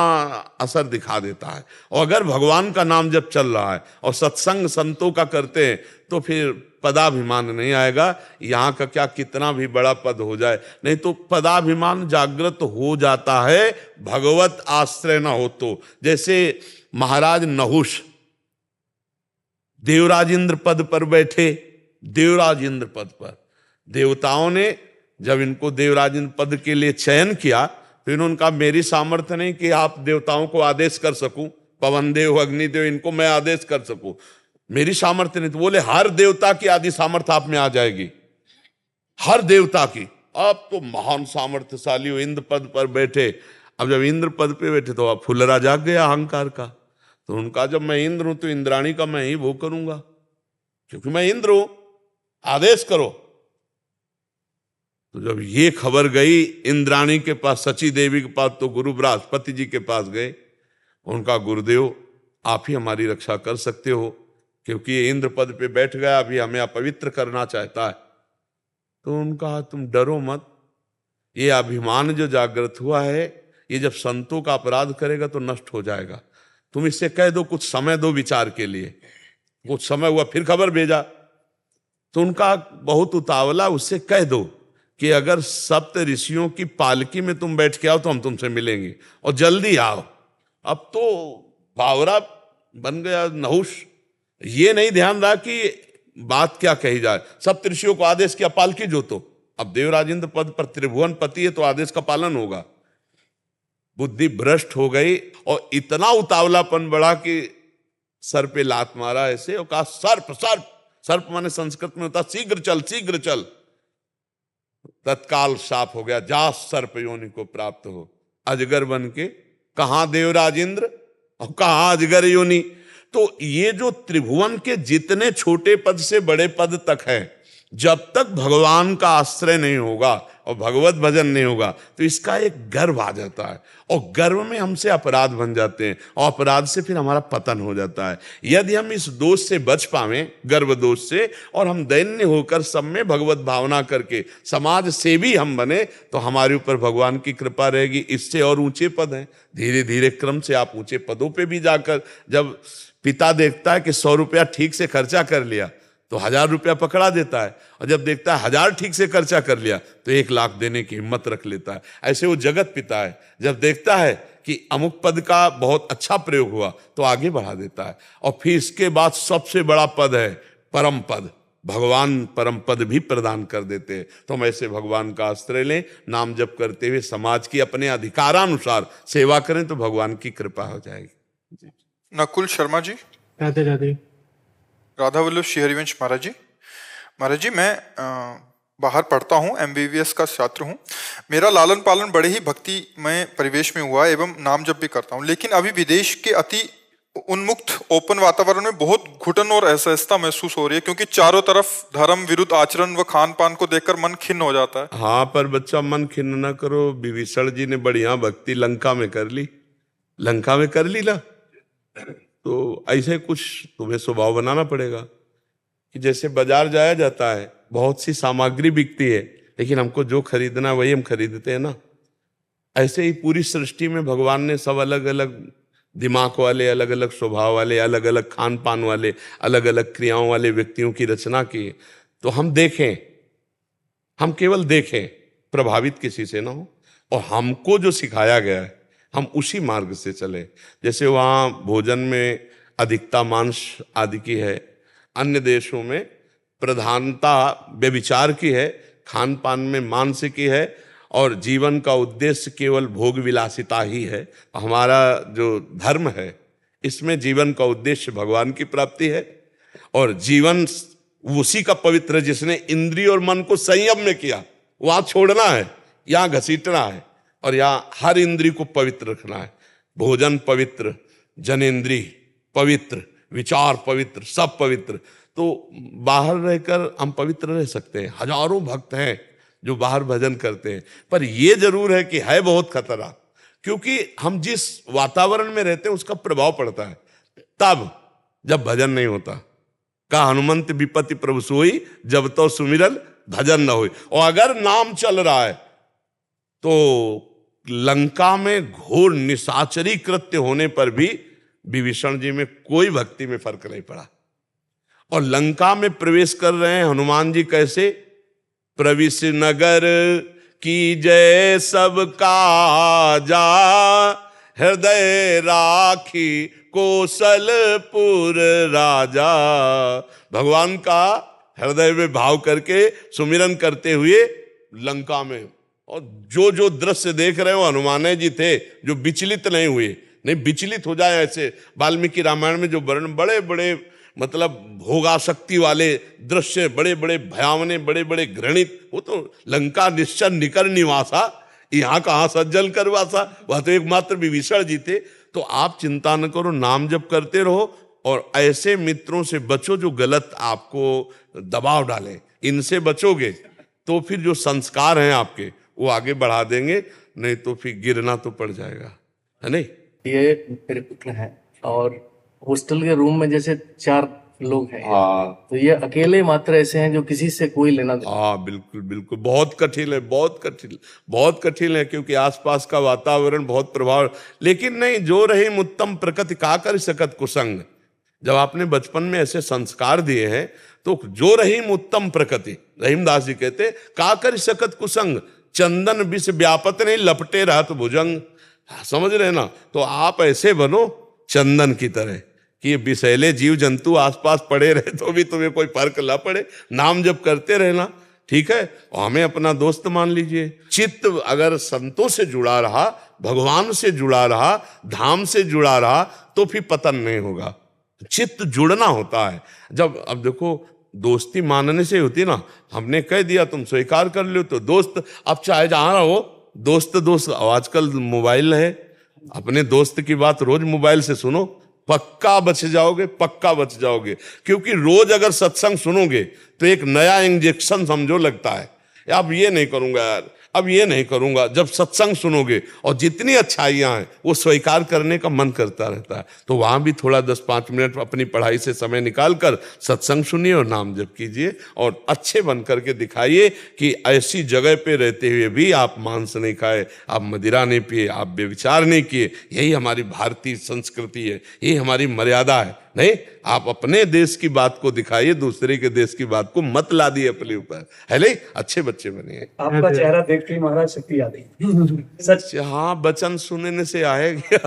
असर दिखा देता है। और अगर भगवान का नाम जब चल रहा है और सत्संग संतों का करते हैं तो फिर पदाभिमान नहीं आएगा। यहाँ का क्या कितना भी बड़ा पद हो जाए, नहीं तो पदाभिमान जागृत हो जाता है भगवत आश्रय ना हो तो। जैसे महाराज नहुष देवराज इंद्र पद पर बैठे, देवराज इंद्र पद पर देवताओं ने जब इनको देवराज इंद्र पद के लिए चयन किया तो इन्होंने कहा मेरी सामर्थ्य नहीं कि आप देवताओं को आदेश कर सकूं, पवन देव अग्निदेव इनको मैं आदेश कर सकूं, मेरी सामर्थ्य नहीं। तो बोले हर देवता की आदि सामर्थ्य आप में आ जाएगी, हर देवता की। अब तो महान सामर्थ्यशाली हो, इंद्र पद पर बैठे। अब जब इंद्र पद पे बैठे तो अब फुलरा जाग गया अहंकार का। तो उनका जब मैं इंद्र हूं तो इंद्राणी का मैं ही वो करूंगा, क्योंकि मैं इंद्र हूं, आदेश करो। तो जब ये खबर गई इंद्राणी के पास, सची देवी के पास, तो गुरु बृहस्पति जी के पास गए। उनका गुरुदेव आप ही हमारी रक्षा कर सकते हो, क्योंकि ये इंद्र पद पे बैठ गया, अभी हमें अपवित्र करना चाहता है। तो उनका तुम डरो मत, ये अभिमान जो जागृत हुआ है ये जब संतों का अपराध करेगा तो नष्ट हो जाएगा। तुम इससे कह दो कुछ समय दो विचार के लिए। कुछ समय हुआ फिर खबर भेजा, तो उनका बहुत उतावला, उससे कह दो कि अगर सप्त ऋषियों की पालकी में तुम बैठ के आओ तो हम तुमसे मिलेंगे, और जल्दी आओ। अब तो बावरा बन गया नहुष, ये नहीं ध्यान रहा कि बात क्या कही जाए। सप्त ऋषियों को आदेश किया पालकी जो, तो अब देवराजेंद्र पद पर त्रिभुवन पति है तो आदेश का पालन होगा। बुद्धि भ्रष्ट हो गई और इतना उतावलापन बढ़ा कि सर पे लात मारा ऐसे और कहा सर्प सर्प। सर्प माने संस्कृत में होता शीघ्र चल शीघ्र चल। तत्काल साफ हो गया, जा सर्प योनि को प्राप्त हो। अजगर बन के कहां देवराज इंद्र और कहां अजगर योनि। तो ये जो त्रिभुवन के जितने छोटे पद से बड़े पद तक है, जब तक भगवान का आश्रय नहीं होगा और भगवत भजन नहीं होगा तो इसका एक गर्व आ जाता है, और गर्व में हमसे अपराध बन जाते हैं, और अपराध से फिर हमारा पतन हो जाता है। यदि हम इस दोष से बच पावें, गर्व दोष से, और हम दैन्य होकर सब में भगवत भावना करके समाज सेवी हम बने तो हमारे ऊपर भगवान की कृपा रहेगी। इससे और ऊंचे पद हैं, धीरे धीरे क्रम से आप ऊंचे पदों पे भी जाकर, जब पिता देखता है कि 100 रुपया ठीक से खर्चा कर लिया तो 1000 रुपया पकड़ा देता है, और जब देखता है 1000 ठीक से खर्चा कर लिया तो 1 लाख देने की हिम्मत रख लेता है। ऐसे वो जगत पिता है, जब देखता है कि अमुक पद का बहुत अच्छा प्रयोग हुआ तो आगे बढ़ा देता है। और फिर इसके बाद सबसे बड़ा पद है परम पद, भगवान परम पद भी प्रदान कर देते हैं। तो हम ऐसे भगवान का आश्रय लें, नाम जप करते हुए समाज की अपने अधिकारानुसार सेवा करें तो भगवान की कृपा हो जाएगी। नकुल शर्मा जी। राधे राधे। राधा वल्लभ श्री हरिवंश महाराज जी। महाराज जी, मैं बाहर पढ़ता हूँ, MBBS का छात्र हूँ। मेरा लालन पालन बड़े ही भक्ति में परिवेश में हुआ एवं नाम जप भी करता हूँ, लेकिन अभी विदेश के अति उन्मुक्त ओपन वातावरण में बहुत घुटन और असहजता महसूस हो रही है, क्योंकि चारों तरफ धर्म विरुद्ध आचरण व खान पान को देखकर मन खिन्न हो जाता है। हाँ, पर बच्चा मन खिन्न न करो। विभीषण जी ने बढ़िया भक्ति लंका में कर ली, लंका में कर ली ना। तो ऐसे कुछ तुम्हें स्वभाव बनाना पड़ेगा कि जैसे बाजार जाया जाता है, बहुत सी सामग्री बिकती है, लेकिन हमको जो खरीदना वही हम खरीदते हैं ना। ऐसे ही पूरी सृष्टि में भगवान ने सब अलग अलग दिमाग वाले, अलग अलग स्वभाव वाले, अलग अलग खान पान वाले, अलग अलग क्रियाओं वाले व्यक्तियों की रचना की। तो हम देखें, हम केवल देखें, प्रभावित किसी से ना हो, और हमको जो सिखाया गया है हम उसी मार्ग से चले। जैसे वहाँ भोजन में अधिकता मांस आदि की है, अन्य देशों में प्रधानता व्यभिचार की है, खान पान में मांस की है, और जीवन का उद्देश्य केवल भोग विलासिता ही है। हमारा जो धर्म है इसमें जीवन का उद्देश्य भगवान की प्राप्ति है, और जीवन उसी का पवित्र जिसने इंद्रिय और मन को संयम में किया, वहां छोड़ना है, यहाँ घसीटना है, और यहाँ हर इंद्रिय को पवित्र रखना है। भोजन पवित्र, जनेंद्रिय पवित्र, विचार पवित्र, सब पवित्र। तो बाहर रहकर हम पवित्र रह सकते हैं। हजारों भक्त हैं जो बाहर भजन करते हैं, पर यह जरूर है कि है बहुत खतरा, क्योंकि हम जिस वातावरण में रहते हैं उसका प्रभाव पड़ता है। तब जब भजन नहीं होता, का हनुमंत विपत्ति प्रभु सोई, जब तो सुमिरन भजन न होई। और अगर नाम चल रहा है तो लंका में घोर निशाचरी कृत्य होने पर भी विभीषण जी में कोई भक्ति में फर्क नहीं पड़ा। और लंका में प्रवेश कर रहे हैं हनुमान जी कैसे? प्रविश नगर की जय सब काजा, हृदय राखी कौशलपुर राजा। भगवान का हृदय में भाव करके सुमिरन करते हुए लंका में, और जो जो दृश्य देख रहे हो हनुमान जी थे जो विचलित नहीं हुए। नहीं विचलित हो जाए ऐसे, वाल्मीकि रामायण में जो वर्णन, बड़े बड़े मतलब भोगाशक्ति वाले दृश्य, बड़े बड़े भयावने, बड़े बड़े घृणित, वो तो लंका निश्चर निकर निवासा, यहाँ कहाँ सज्जल करवासा, वह तो एकमात्र विभीषण जी थे। तो आप चिंता न करो, नाम जप करते रहो, और ऐसे मित्रों से बचो जो गलत आपको दबाव डालें। इनसे बचोगे तो फिर जो संस्कार हैं आपके वो आगे बढ़ा देंगे, नहीं तो फिर गिरना तो पड़ जाएगा, है नहीं? ये मेरे पुत्र हैं, और हॉस्टल के रूम में जैसे 4 लोग हैं। हाँ, तो ये अकेले मात्र ऐसे हैं जो किसी से कोई लेना देना। हाँ बिल्कुल बिल्कुल, बहुत कठिन है, बहुत कठिन, बहुत कठिन है, क्योंकि आसपास का वातावरण बहुत प्रभाव। लेकिन नहीं, जो रही उत्तम प्रकृति का कर सकत कुसंग। जब आपने बचपन में ऐसे संस्कार दिए हैं तो जो रहीम उत्तम प्रकृति, रहीमदास जी कहते का कर सकत कुसंग, चंदन विष व्यापत नहीं लपटे रहत भुजंग। समझ रहे ना? तो आप ऐसे बनो चंदन की तरह कि ये विषैले जीव जंतु आसपास पड़े रहे तो भी तुम्हें कोई फर्क ना पड़े, नाम जब करते रहना, ठीक है? और हमें अपना दोस्त मान लीजिए। चित्त अगर संतों से जुड़ा रहा, भगवान से जुड़ा रहा, धाम से जुड़ा रहा, तो फिर पतन नहीं होगा। चित्त जुड़ना होता है। जब अब देखो, दोस्ती मानने से होती ना, हमने कह दिया तुम स्वीकार कर लो तो दोस्त। अब चाहे जहां रहो दोस्त दोस्त, आजकल मोबाइल है, अपने दोस्त की बात रोज मोबाइल से सुनो, पक्का बच जाओगे, पक्का बच जाओगे। क्योंकि रोज अगर सत्संग सुनोगे तो एक नया इंजेक्शन समझो लगता है, अब ये नहीं करूंगा यार, अब ये नहीं करूंगा। जब सत्संग सुनोगे और जितनी अच्छाइयां हैं वो स्वीकार करने का मन करता रहता है। तो वहां भी थोड़ा 10-5 मिनट अपनी पढ़ाई से समय निकालकर सत्संग सुनिए और नाम जप कीजिए, और अच्छे बन करके दिखाइए कि ऐसी जगह पे रहते हुए भी आप मांस नहीं खाए, आप मदिरा नहीं पिए, आप व्यभिचार नहीं किए। यही हमारी भारतीय संस्कृति है, यही हमारी मर्यादा है। नहीं, आप अपने देश की बात को दिखाइए, दूसरे के देश की बात को मत ला दिए अपने ऊपर, है नहीं? अच्छे बच्चे बनिए। आपका चेहरा देख के महाराज शक्ति आ गई। सच। हाँ, वचन सुनने से आएगी।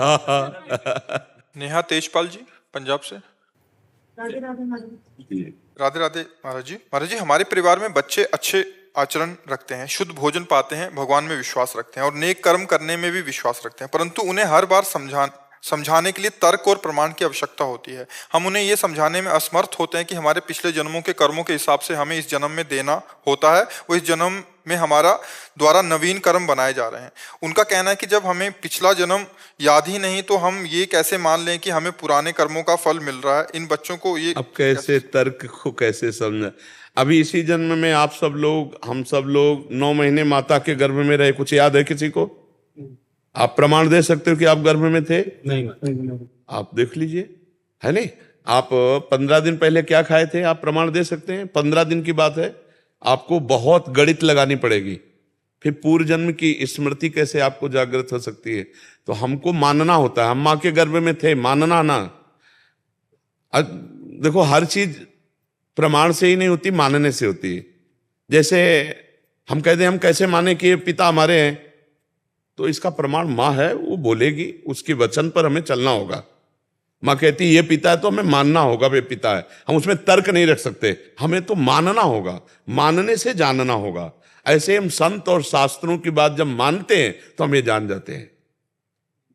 नेहा तेजपाल जी पंजाब से। राधे राधे महाराज। राधे राधे महाराज जी। महाराज जी, हमारे परिवार में बच्चे अच्छे आचरण रखते हैं, शुद्ध भोजन पाते हैं, भगवान में विश्वास रखते हैं और नेक कर्म करने में भी विश्वास रखते हैं, परंतु उन्हें हर बार समझाने के लिए तर्क और प्रमाण की आवश्यकता होती है। हम उन्हें यह समझाने में असमर्थ होते हैं कि हमारे पिछले जन्मों के कर्मों के हिसाब से हमें इस जन्म में देना होता है, वो इस जन्म में हमारा द्वारा नवीन कर्म बनाए जा रहे हैं। उनका कहना है कि जब हमें पिछला जन्म याद ही नहीं तो हम ये कैसे मान लें कि हमें पुराने कर्मों का फल मिल रहा है। इन बच्चों को ये अब कैसे तर्क को कैसे समझा। अभी इसी जन्म में आप सब लोग, हम सब लोग 9 महीने माता के गर्भ में रहे, कुछ याद है किसी को? आप प्रमाण दे सकते हो कि आप गर्भ में थे? नहीं। आप देख लीजिए, है नहीं? आप 15 दिन पहले क्या खाए थे, आप प्रमाण दे सकते हैं? 15 दिन की बात है, आपको बहुत गणित लगानी पड़ेगी। फिर पूर्व जन्म की स्मृति कैसे आपको जागृत हो सकती है? तो हमको मानना होता है, हम माँ के गर्भ में थे, मानना ना। देखो, हर चीज प्रमाण से ही नहीं होती, मानने से होती है। जैसे हम कहते हैं हम कैसे माने कि ये पिता हमारे हैं, तो इसका प्रमाण माँ है, वो बोलेगी, उसके वचन पर हमें चलना होगा। माँ कहती है ये पिता है तो हमें मानना होगा वे पिता है, हम उसमें तर्क नहीं रख सकते, हमें तो मानना होगा, मानने से जानना होगा। ऐसे हम संत और शास्त्रों की बात जब मानते हैं तो हम ये जान जाते हैं।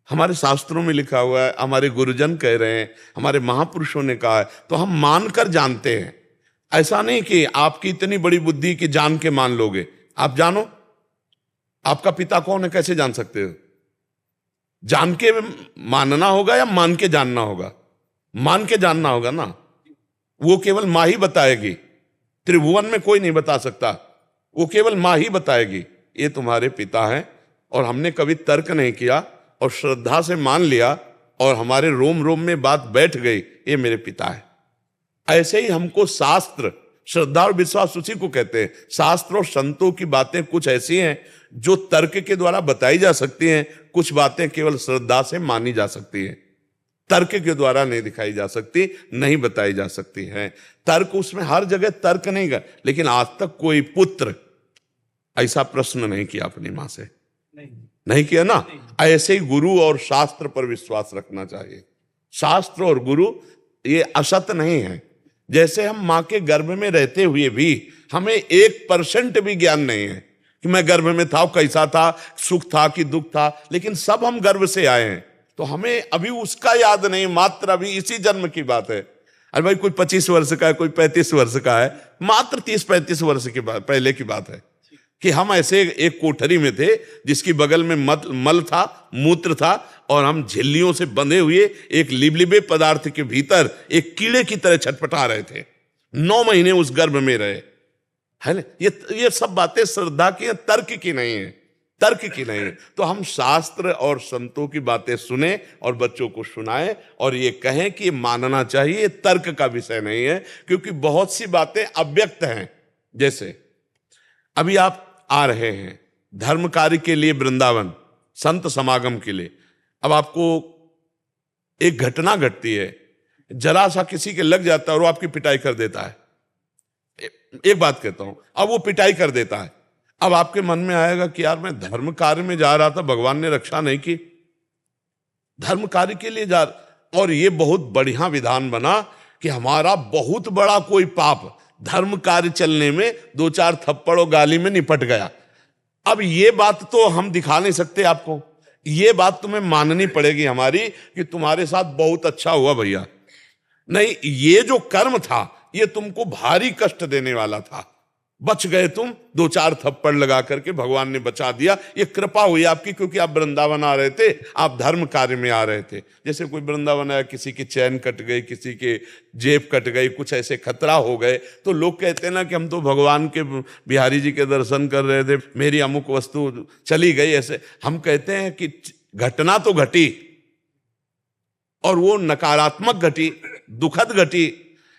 हमारे शास्त्रों में लिखा हुआ है, हमारे गुरुजन कह रहे हैं, हमारे महापुरुषों ने कहा है, तो हम मानकर जानते हैं। ऐसा नहीं कि आपकी इतनी बड़ी बुद्धि कि जान के मान लोगे। आप जानो आपका पिता कौन है, कैसे जान सकते हो? जान के मानना होगा या मान के जानना होगा? मान के जानना होगा ना। वो केवल माँ ही बताएगी, त्रिभुवन में कोई नहीं बता सकता, वो केवल माँ ही बताएगी ये तुम्हारे पिता हैं। और हमने कभी तर्क नहीं किया और श्रद्धा से मान लिया और हमारे रोम रोम में बात बैठ गई, ये मेरे पिता है। ऐसे ही हमको शास्त्र, श्रद्धा और विश्वास उसी को कहते हैं। शास्त्र और संतों की बातें कुछ ऐसी हैं जो तर्क के द्वारा बताई जा सकती हैं, कुछ बातें केवल श्रद्धा से मानी जा सकती हैं, तर्क के द्वारा नहीं दिखाई जा सकती, नहीं बताई जा सकती है। तर्क उसमें हर जगह तर्क नहीं कर, लेकिन आज तक कोई पुत्र ऐसा प्रश्न नहीं किया अपनी मां से, नहीं किया ना। ऐसे ही गुरु और शास्त्र पर विश्वास रखना चाहिए। शास्त्र और गुरु ये असत नहीं है। जैसे हम मां के गर्भ में रहते हुए भी हमें 1% भी ज्ञान नहीं है कि मैं गर्भ में था, कैसा था, सुख था कि दुख था, लेकिन सब हम गर्भ से आए हैं, तो हमें अभी उसका याद नहीं, मात्र अभी इसी जन्म की बात है। अरे भाई, कोई 25 वर्ष का है, कोई 35 वर्ष का है, मात्र 30-35 वर्ष की बात, पहले की बात है कि हम ऐसे एक कोठरी में थे जिसकी बगल में मल था, मूत्र था, और हम झिल्लियों से बंधे हुए एक लिबलिबे पदार्थ के भीतर एक कीड़े की तरह छटपटा रहे थे। 9 महीने उस गर्भ में रहे, है ना। ये सब बातें श्रद्धा की हैं, तर्क की नहीं है, तर्क की नहीं है। तो हम शास्त्र और संतों की बातें सुने और बच्चों को सुनाएं और ये कहें कि ये मानना चाहिए, ये तर्क का विषय नहीं है, क्योंकि बहुत सी बातें अव्यक्त हैं। जैसे अभी आप आ रहे हैं धर्म कार्य के लिए वृंदावन, संत समागम के लिए। अब आपको एक घटना घटती है, जरा सा किसी के लग जाता है और वो आपकी पिटाई कर देता है। एक बात कहता हूं, अब वो पिटाई कर देता है, अब आपके मन में आएगा कि यार मैं धर्म कार्य में जा रहा था, भगवान ने रक्षा नहीं की, धर्म कार्य के लिए जा। और ये बहुत बढ़िया विधान बना कि हमारा बहुत बड़ा कोई पाप धर्म कार्य चलने में 2-4 थप्पड़ और गाली में निपट गया। अब ये बात तो हम दिखा नहीं सकते आपको, ये बात तुम्हें माननी पड़ेगी हमारी कि तुम्हारे साथ बहुत अच्छा हुआ भैया। नहीं, ये जो कर्म था ये तुमको भारी कष्ट देने वाला था, बच गए तुम, 2-4 थप्पड़ लगा करके भगवान ने बचा दिया। ये कृपा हुई आपकी, क्योंकि आप वृंदावन आ रहे थे, आप धर्म कार्य में आ रहे थे। जैसे कोई वृंदावन आया, किसी की चैन कट गई, किसी के जेब कट गई, कुछ ऐसे खतरा हो गए, तो लोग कहते हैं ना कि हम तो भगवान के बिहारी जी के दर्शन कर रहे थे, मेरी अमुक वस्तु चली गई। ऐसे हम कहते हैं कि घटना तो घटी और वो नकारात्मक घटी, दुखद घटी,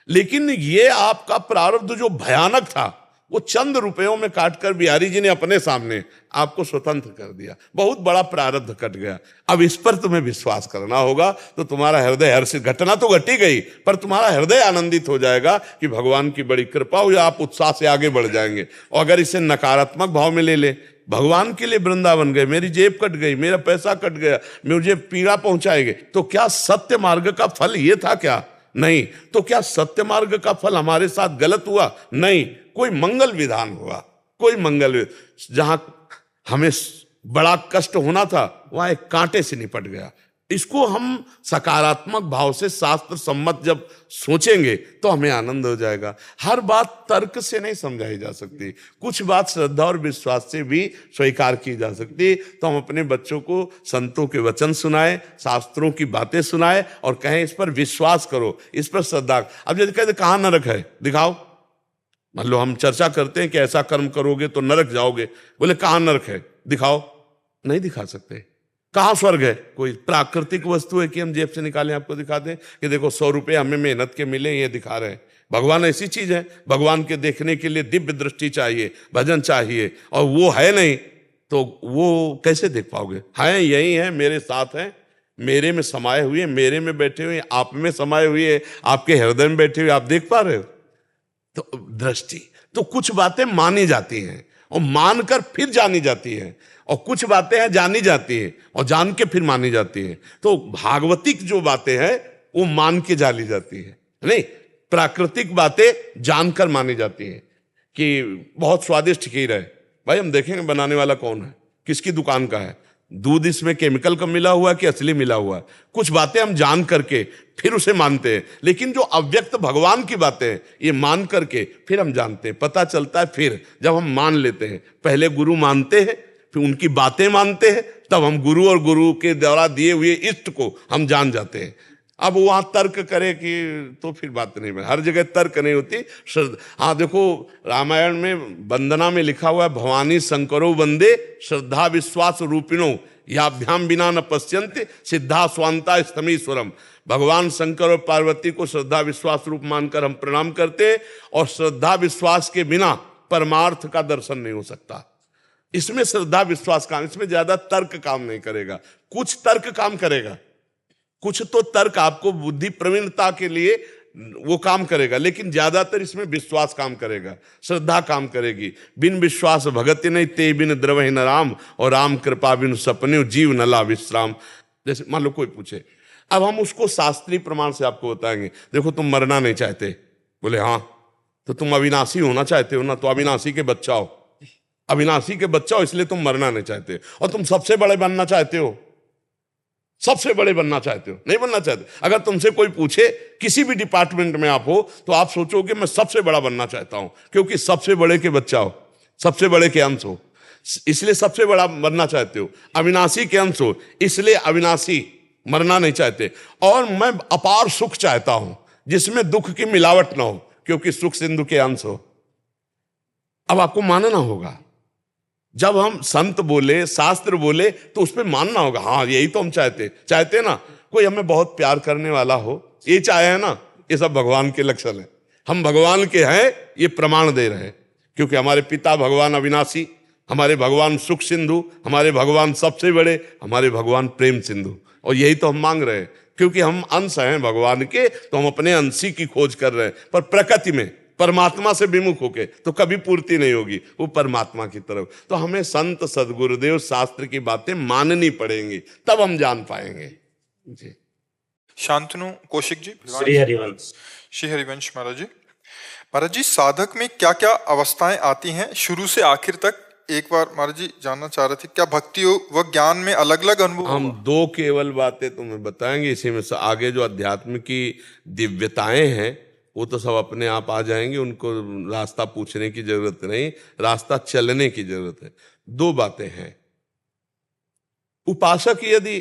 लेकिन ये आपका प्रारब्ध जो भयानक था वो चंद रुपयों में काटकर बिहारी जी ने अपने सामने आपको स्वतंत्र कर दिया। बहुत बड़ा प्रारब्ध कट गया। अब इस पर तुम्हें विश्वास करना होगा, तो तुम्हारा हृदय हर्षित, घटना तो घटी गई पर तुम्हारा हृदय आनंदित हो जाएगा कि भगवान की बड़ी कृपा हुई, आप उत्साह से आगे बढ़ जाएंगे। और अगर इसे नकारात्मक भाव में ले ले, भगवान के लिए वृंदावन गए, मेरी जेब कट गई, मेरा पैसा कट गया, मुझे पीड़ा पहुंचाएंगे, तो क्या सत्य मार्ग का फल ये था क्या? नहीं। तो क्या सत्य मार्ग का फल हमारे साथ गलत हुआ? नहीं, कोई मंगल विधान हुआ, कोई मंगल। जहां हमें बड़ा कष्ट होना था वहां एक कांटे से निपट गया। इसको हम सकारात्मक भाव से शास्त्र सम्मत जब सोचेंगे तो हमें आनंद हो जाएगा। हर बात तर्क से नहीं समझाई जा सकती, कुछ बात श्रद्धा और विश्वास से भी स्वीकार की जा सकती। तो हम अपने बच्चों को संतों के वचन सुनाएं, शास्त्रों की बातें सुनाएं और कहें इस पर विश्वास करो, इस पर श्रद्धा। अब यदि कहते कहाँ नरक है दिखाओ, मान लो हम चर्चा करते हैं कि ऐसा कर्म करोगे तो नरक जाओगे, बोले कहाँ नरक है दिखाओ, नहीं दिखा सकते। कहाँ स्वर्ग है, कोई प्राकृतिक वस्तु है कि हम जेब से निकालें आपको दिखा दें कि देखो 100 रुपये हमें मेहनत के मिले, ये दिखा रहे हैं। भगवान ऐसी चीज है, भगवान के देखने के लिए दिव्य दृष्टि चाहिए, भजन चाहिए, और वो है नहीं तो वो कैसे देख पाओगे। हैं यही है, मेरे साथ हैं, मेरे में समाये हुए, मेरे में बैठे हुए, आप में समाये हुए, आपके हृदय में बैठे हुए, आप देख पा रहे हो। तो दृष्टि, तो कुछ बातें मानी जाती हैं और मानकर फिर जानी जाती है, और कुछ बातें हैं जानी जाती है और जान के फिर मानी जाती है। तो भागवतिक जो बातें हैं वो मान के जानी जाती है, नहीं प्राकृतिक बातें जानकर मानी जाती है। कि बहुत स्वादिष्ट खीर है, भाई हम देखेंगे बनाने वाला कौन है, किसकी दुकान का है, दूध इसमें केमिकल का मिला हुआ है कि असली मिला हुआ है। कुछ बातें हम जान करके फिर उसे मानते हैं, लेकिन जो अव्यक्त भगवान की बातें हैं ये मान करके फिर हम जानते हैं, पता चलता है फिर जब हम मान लेते हैं। पहले गुरु मानते हैं, फिर उनकी बातें मानते हैं, तब हम गुरु और गुरु के द्वारा दिए हुए इष्ट को हम जान जाते हैं। अब वहां तर्क करे कि तो फिर बात नहीं बने, हर जगह तर्क नहीं होती। हाँ देखो रामायण में वंदना में लिखा हुआ है, भवानी शंकरो वंदे श्रद्धा विश्वास रूपिणो याभ्याम बिना न पश्यन्ति सिद्धा स्वांता स्तमीश्वरम। भगवान शंकर और पार्वती को श्रद्धा विश्वास रूप मानकर हम प्रणाम करते हैं, और श्रद्धा विश्वास के बिना परमार्थ का दर्शन नहीं हो सकता। इसमें श्रद्धा विश्वास काम, इसमें ज्यादा तर्क काम नहीं करेगा, कुछ तर्क काम करेगा, कुछ तो तर्क आपको बुद्धि प्रवीणता के लिए वो काम करेगा, लेकिन ज्यादातर इसमें विश्वास काम करेगा, श्रद्धा काम करेगी। बिन विश्वास भगति नहीं ते बिन द्रवहि न राम, और राम कृपा बिन सपने जीव न ला विश्राम। जैसे मान लो कोई पूछे, अब हम उसको शास्त्रीय प्रमाण से आपको बताएंगे, देखो तुम मरना नहीं चाहते, बोले हाँ, तो तुम अविनाशी होना चाहते हो ना, तो अविनाशी के बच्चा हो, अविनाशी के बच्चा हो इसलिए तुम मरना नहीं चाहते। और तुम सबसे बड़े बनना चाहते हो, सबसे बड़े बनना चाहते हो, नहीं बनना चाहते। अगर तुमसे कोई पूछे किसी भी डिपार्टमेंट में आप हो तो आप सोचोगे मैं सबसे बड़ा बनना चाहता हूं, क्योंकि सबसे बड़े के बच्चा हो, सबसे बड़े के अंश हो, इसलिए सबसे बड़ा बनना चाहते हो। अविनाशी के अंश हो इसलिए अविनाशी, मरना नहीं चाहते। और मैं अपार सुख चाहता हूं जिसमें दुख की मिलावट ना हो, क्योंकि सुख सिंधु के अंश हो। अब आपको मानना होगा, जब हम संत बोले शास्त्र बोले तो उस पर मानना होगा, हाँ यही तो हम चाहते ना। कोई हमें बहुत प्यार करने वाला हो, ये चाहे है ना, ये सब भगवान के लक्षण है। हम भगवान के हैं ये प्रमाण दे रहे हैं, क्योंकि हमारे पिता भगवान अविनाशी, हमारे भगवान सुख सिंधु, हमारे भगवान सबसे बड़े, हमारे भगवान प्रेम सिंधु, और यही तो हम मांग रहे हैं। क्योंकि हम अंश हैं भगवान के, तो हम अपने अंशी की खोज कर रहे हैं, पर प्रकृति में परमात्मा से विमुख होके तो कभी पूर्ति नहीं होगी, वो परमात्मा की तरफ। तो हमें संत सदगुरुदेव शास्त्र की बातें माननी पड़ेंगी, तब हम जान पाएंगे जी। शांतनु कौशिक जी, श्री हरिवंश। श्री हरिवंश महाराज जी। महाराज जी, साधक में क्या क्या अवस्थाएं आती हैं शुरू से आखिर तक, एक बार महाराज जी जानना चाह रहे थे। क्या भक्ति व ज्ञान में अलग अलग अनुभव? हम दो केवल बातें तुम्हें बताएंगे, इसी में से आगे जो अध्यात्म की दिव्यताएं हैं वो तो सब अपने आप आ जाएंगे, उनको रास्ता पूछने की जरूरत नहीं, रास्ता चलने की जरूरत है। दो बातें हैं। उपासक यदि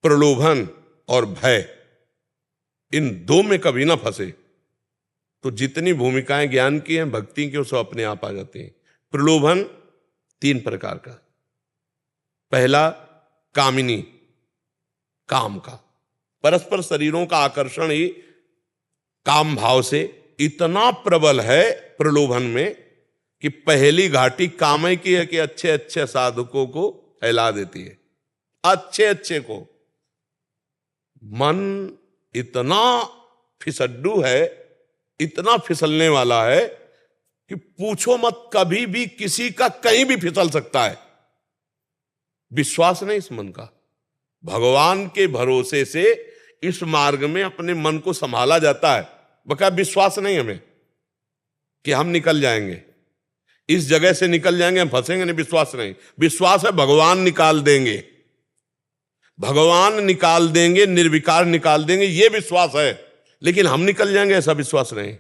प्रलोभन और भय इन दो में कभी ना फंसे तो जितनी भूमिकाएं ज्ञान की हैं भक्ति की वो सब अपने आप आ जाती हैं। प्रलोभन 3 प्रकार का। पहला कामिनी, काम का, परस्पर शरीरों का आकर्षण ही काम भाव से इतना प्रबल है प्रलोभन में कि पहली घाटी कामय की है कि अच्छे अच्छे साधकों को फैला देती है, अच्छे अच्छे को। मन इतना फिसड्डू है, इतना फिसलने वाला है कि पूछो मत, कभी भी किसी का कहीं भी फिसल सकता है। विश्वास नहीं इस मन का, भगवान के भरोसे से इस मार्ग में अपने मन को संभाला जाता है। बका विश्वास नहीं हमें कि हम निकल जाएंगे, इस जगह से निकल जाएंगे, हम फंसेंगे नहीं, विश्वास नहीं। विश्वास है भगवान निकाल देंगे। भगवान निकाल देंगे, निर्विकार निकाल देंगे, ये विश्वास है, लेकिन हम निकल जाएंगे ऐसा विश्वास नहीं।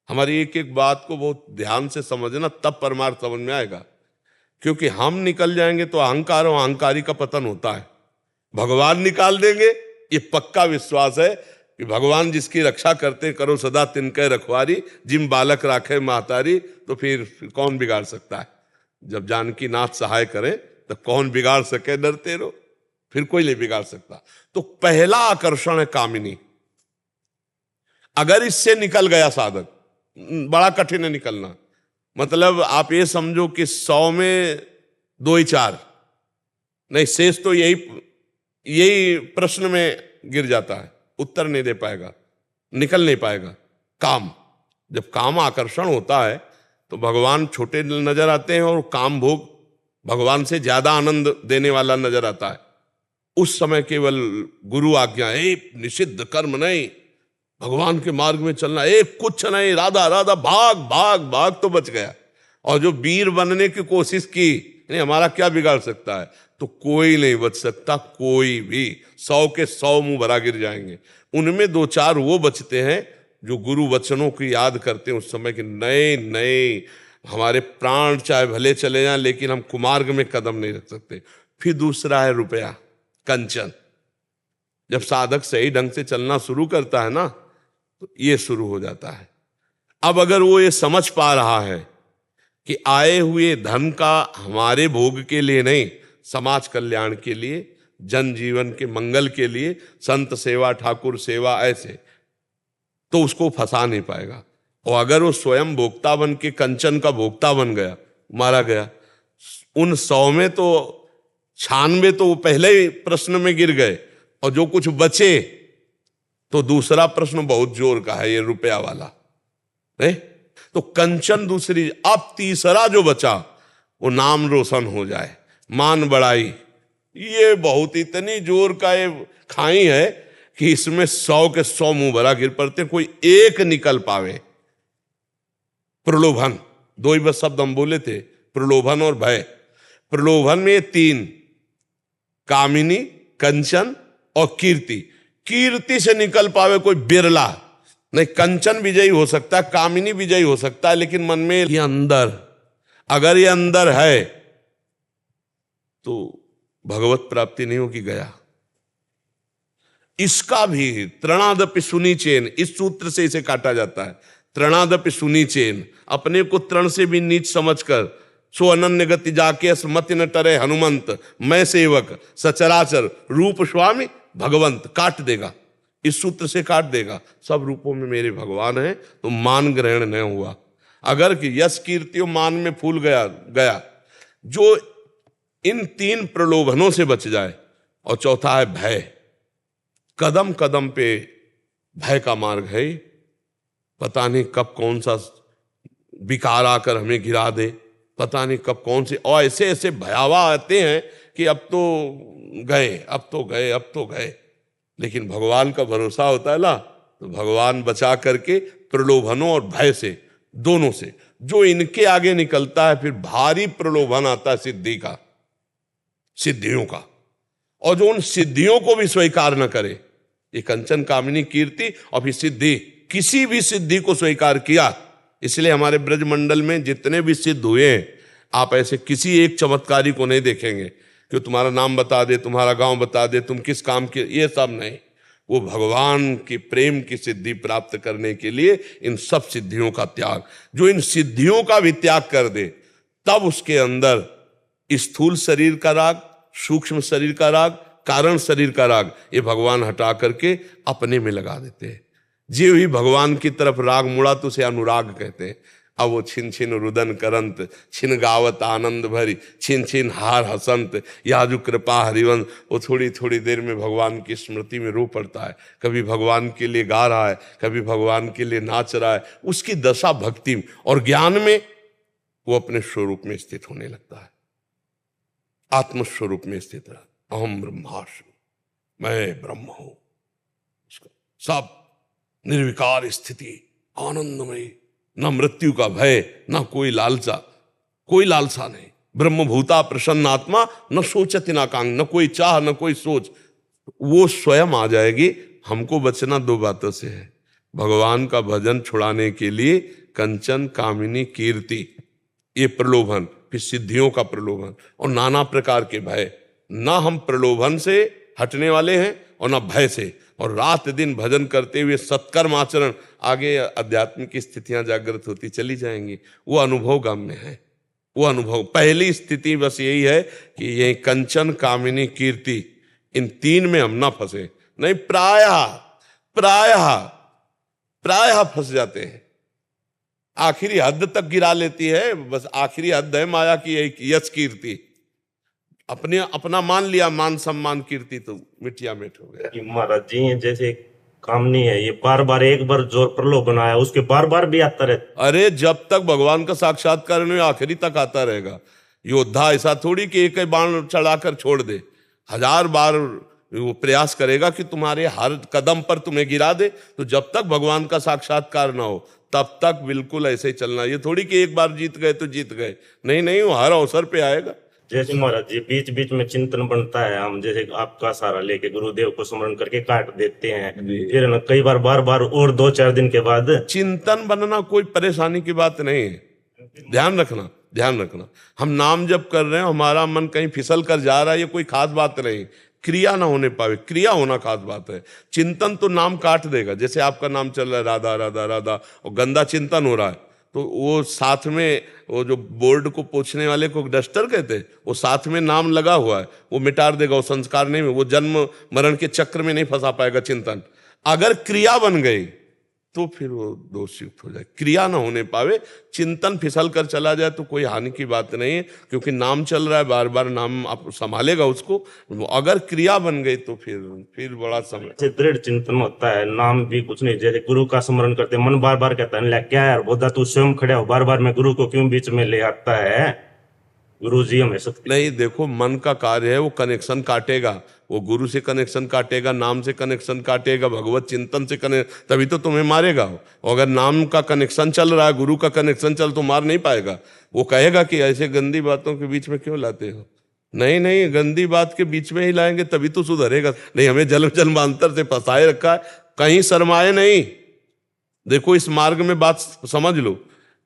हमारी एक एक बात को बहुत ध्यान से समझना, तब परमार्थ समझ में आएगा। क्योंकि हम निकल जाएंगे तो अहंकार और अहंकारी का पतन होता है। भगवान निकाल देंगे, ये पक्का विश्वास है कि भगवान जिसकी रक्षा करते करो सदा तिनके रखवारी, जिम बालक राखे महतारी, तो फिर कौन बिगाड़ सकता है। जब जानकी नाथ सहाय करे तो कौन बिगाड़ सके, डरते रहो, फिर कोई नहीं बिगाड़ सकता। तो पहला आकर्षण है कामिनी। अगर इससे निकल गया साधक, बड़ा कठिन है निकलना। मतलब आप ये समझो कि 100 में 2 ही 4 नहीं, शेष तो यही प्रश्न में गिर जाता है, उत्तर नहीं दे पाएगा, निकल नहीं पाएगा। काम, जब काम आकर्षण होता है तो भगवान छोटे नजर आते हैं और काम भोग भगवान से ज्यादा आनंद देने वाला नजर आता है। उस समय केवल गुरु आज्ञा, निषिद्ध कर्म नहीं, भगवान के मार्ग में चलना, कुछ नहीं, राधा राधा भाग भाग भाग, तो बच गया। और जो वीर बनने की कोशिश की, नहीं हमारा क्या बिगाड़ सकता है, तो कोई नहीं बच सकता, कोई भी। 100 के 100 मुंह भरा गिर जाएंगे। उनमें 2-4 वो बचते हैं जो गुरु वचनों की याद करते हैं उस समय कि नए नए हमारे प्राण चाहे भले चले जाएं, लेकिन हम कुमार्ग में कदम नहीं रख सकते। फिर दूसरा है रुपया, कंचन। जब साधक सही ढंग से चलना शुरू करता है ना, तो ये शुरू हो जाता है। अब अगर वो ये समझ पा रहा है कि आए हुए धन का हमारे भोग के लिए नहीं, समाज कल्याण के लिए, जन जीवन के मंगल के लिए, संत सेवा ठाकुर सेवा, ऐसे, तो उसको फंसा नहीं पाएगा। और अगर वो स्वयं भोक्ता बन के कंचन का भोक्ता बन गया, मारा गया, उन 100 में तो 96 तो वो पहले ही प्रश्न में गिर गए, और जो कुछ बचे तो दूसरा प्रश्न बहुत जोर का है, ये रुपया वाला है। तो कंचन दूसरी। अब तीसरा जो बचा वो नाम रोशन हो जाए, मान बढ़ाई। ये बहुत इतनी जोर का ये खाई है कि इसमें 100 के 100 मुंह भरा गिर पड़ते, कोई एक निकल पावे। प्रलोभन, 2 ही बस शब्द हम बोले थे, प्रलोभन और भय। प्रलोभन में 3, कामिनी, कंचन और कीर्ति। कीर्ति से निकल पावे कोई बिरला नहीं। कंचन विजयी हो सकता है, कामिनी विजयी हो सकता है, लेकिन मन में ये अंदर, अगर ये अंदर है तो भगवत प्राप्ति नहीं होगी, गया। इसका भी तृणादपि सुनीचेन, इस सूत्र से इसे काटा जाता है। तृणादपि सुनीचेन, अपने को तृण से भी नीच समझकर, सो अनन्य गति जाके मति न टरे हनुमंत, मैं सेवक सचराचर रूप स्वामी भगवंत, काट देगा, इस सूत्र से काट देगा। सब रूपों में मेरे भगवान है, तो मान ग्रहण नहीं हुआ। अगर कि यश कीर्ति मान में फूल गया, जो इन 3 प्रलोभनों से बच जाए। और चौथा है भय। कदम कदम पे भय का मार्ग है, पता नहीं कब कौन सा विकार आकर हमें गिरा दे, पता नहीं कब कौन से, और ऐसे ऐसे भयावह आते हैं कि अब तो गए, अब तो गए, अब तो गए। लेकिन भगवान का भरोसा होता है ना, तो भगवान बचा करके प्रलोभनों और भय से, दोनों से। जो इनके आगे निकलता है, फिर भारी प्रलोभन आता है सिद्धि का, सिद्धियों का। और जो उन सिद्धियों को भी स्वीकार न करे, ये कंचन कामिनी कीर्ति और फिर सिद्धि, किसी भी सिद्धि को स्वीकार किया। इसलिए हमारे ब्रजमंडल में जितने भी सिद्ध हुए हैं, आप ऐसे किसी एक चमत्कारी को नहीं देखेंगे कि तुम्हारा नाम बता दे, तुम्हारा गांव बता दे, तुम किस काम के, ये सब नहीं। वो भगवान के प्रेम की सिद्धि प्राप्त करने के लिए इन सब सिद्धियों का त्याग, जो इन सिद्धियों का भी त्याग कर दे, तब उसके अंदर स्थूल शरीर का राग, सूक्ष्म शरीर का राग, कारण शरीर का राग, ये भगवान हटा करके अपने में लगा देते हैं। जीव ही भगवान की तरफ राग मुड़ा तो उसे अनुराग कहते हैं। अब वो छिन छिन रुदन करंत, छिन गावत आनंद भरी, छिन छिन हार हसंत, याजु कृपा हरिवंश। वो थोड़ी थोड़ी देर में भगवान की स्मृति में रो पड़ता है, कभी भगवान के लिए गा रहा है, कभी भगवान के लिए नाच रहा है। उसकी दशा भक्ति में और ज्ञान में वो अपने स्वरूप में स्थित होने लगता है, आत्मस्वरूप में स्थित रहा। अहम ब्रह्मास्मि, मैं ब्रह्म हूं, सब निर्विकार स्थिति, आनंदमयी, न मृत्यु का भय, न कोई लालसा, कोई लालसा नहीं, ब्रह्मभूता प्रसन्नात्मा न सोचति न कांग, न कोई चाह न कोई सोच, वो स्वयं आ जाएगी। हमको बचना दो बातों से है, भगवान का भजन छुड़ाने के लिए कंचन कामिनी कीर्ति, ये प्रलोभन, फिर सिद्धियों का प्रलोभन और नाना प्रकार के भय। ना हम प्रलोभन से हटने वाले हैं और ना भय से, और रात दिन भजन करते हुए सत्कर्म आचरण, आगे आध्यात्मिक स्थितियां जागृत होती चली जाएंगी। वो अनुभव गाम्य है, वो अनुभव। पहली स्थिति बस यही है कि ये कंचन कामिनी कीर्ति, इन तीन में हम ना फंसे, नहीं प्रायः प्रायः प्रायः फंस जाते हैं। आखिरी हद तक गिरा लेती है, बस आखिरी हद है माया की यश कीर्ति। अपने अपना मान लिया, मान सम्मान कीर्ति, तो मिठिया मिठ हो गया। कि महाराज जी ये जैसे कामनी है, ये बार बार एक बार जोर प्रलोभन आया उसके बार बार भी आता रहता। अरे जब तक भगवान का साक्षात्कार नहीं, आखिरी तक आता रहेगा। योद्धा ऐसा थोड़ी कि एक ही बाण चढ़ाकर छोड़ दे, 1000 बार वो प्रयास करेगा कि तुम्हारे हर कदम पर तुम्हें गिरा दे। तो जब तक भगवान का साक्षात्कार ना हो तब तक बिल्कुल ऐसे ही चलना। ये थोड़ी कि एक बार जीत गए तो जीत गए, नहीं नहीं, वो हर अवसर पे आएगा। जैसे महाराज जी बीच बीच में चिंतन बनता है, हम जैसे आपका सहारा लेके गुरुदेव को स्मरण करके काट देते हैं, फिर न कई बार बार बार और 2-4 दिन के बाद चिंतन बनना कोई परेशानी की बात नहीं है। ध्यान रखना, ध्यान रखना, हम नाम जब कर रहे हैं, हमारा मन कहीं फिसल कर जा रहा है, ये कोई खास बात नहीं। क्रिया ना होने पावे, क्रिया होना खास बात है। चिंतन तो नाम काट देगा। जैसे आपका नाम चल रहा है राधा राधा राधा, और गंदा चिंतन हो रहा है, तो वो साथ में वो जो बोर्ड को पोंछने वाले को डस्टर कहते हैं, वो साथ में नाम लगा हुआ है, वो मिटा देगा। वो संस्कार नहीं, वो जन्म मरण के चक्र में नहीं फंसा पाएगा चिंतन। अगर क्रिया बन गई तो फिर वो दोषयुक्त हो जाए। क्रिया ना होने पावे, चिंतन फिसल कर चला जाए तो कोई हानि की बात नहीं है, क्योंकि नाम चल रहा है, बार बार नाम आप संभालेगा उसको। अगर क्रिया बन गई तो फिर बड़ा समय। से दृढ़ चिंतन होता है, नाम भी कुछ नहीं। जैसे गुरु का स्मरण करते हैं, मन बार बार कहता है क्या यार बोधा तू स्वयं खड़ा हो, बार बार मैं गुरु को क्यों बीच में ले आता है, गुरु जी हमें शक्ति नहीं। देखो, मन का कार्य है, वो कनेक्शन काटेगा, वो गुरु से कनेक्शन काटेगा, नाम से कनेक्शन काटेगा, भगवत चिंतन से कनेक्ट, तभी तो तुम्हें मारेगा। और अगर नाम का कनेक्शन चल रहा है, गुरु का कनेक्शन चल, तो मार नहीं पाएगा। वो कहेगा कि ऐसे गंदी बातों के बीच में क्यों लाते हो। नहीं नहीं, गंदी बात के बीच में ही लाएंगे तभी तो सुधरेगा। नहीं, हमें जन्म जन्मांतर से फंसाए रखा है, कहीं शर्माए नहीं। देखो, इस मार्ग में बात समझ लो,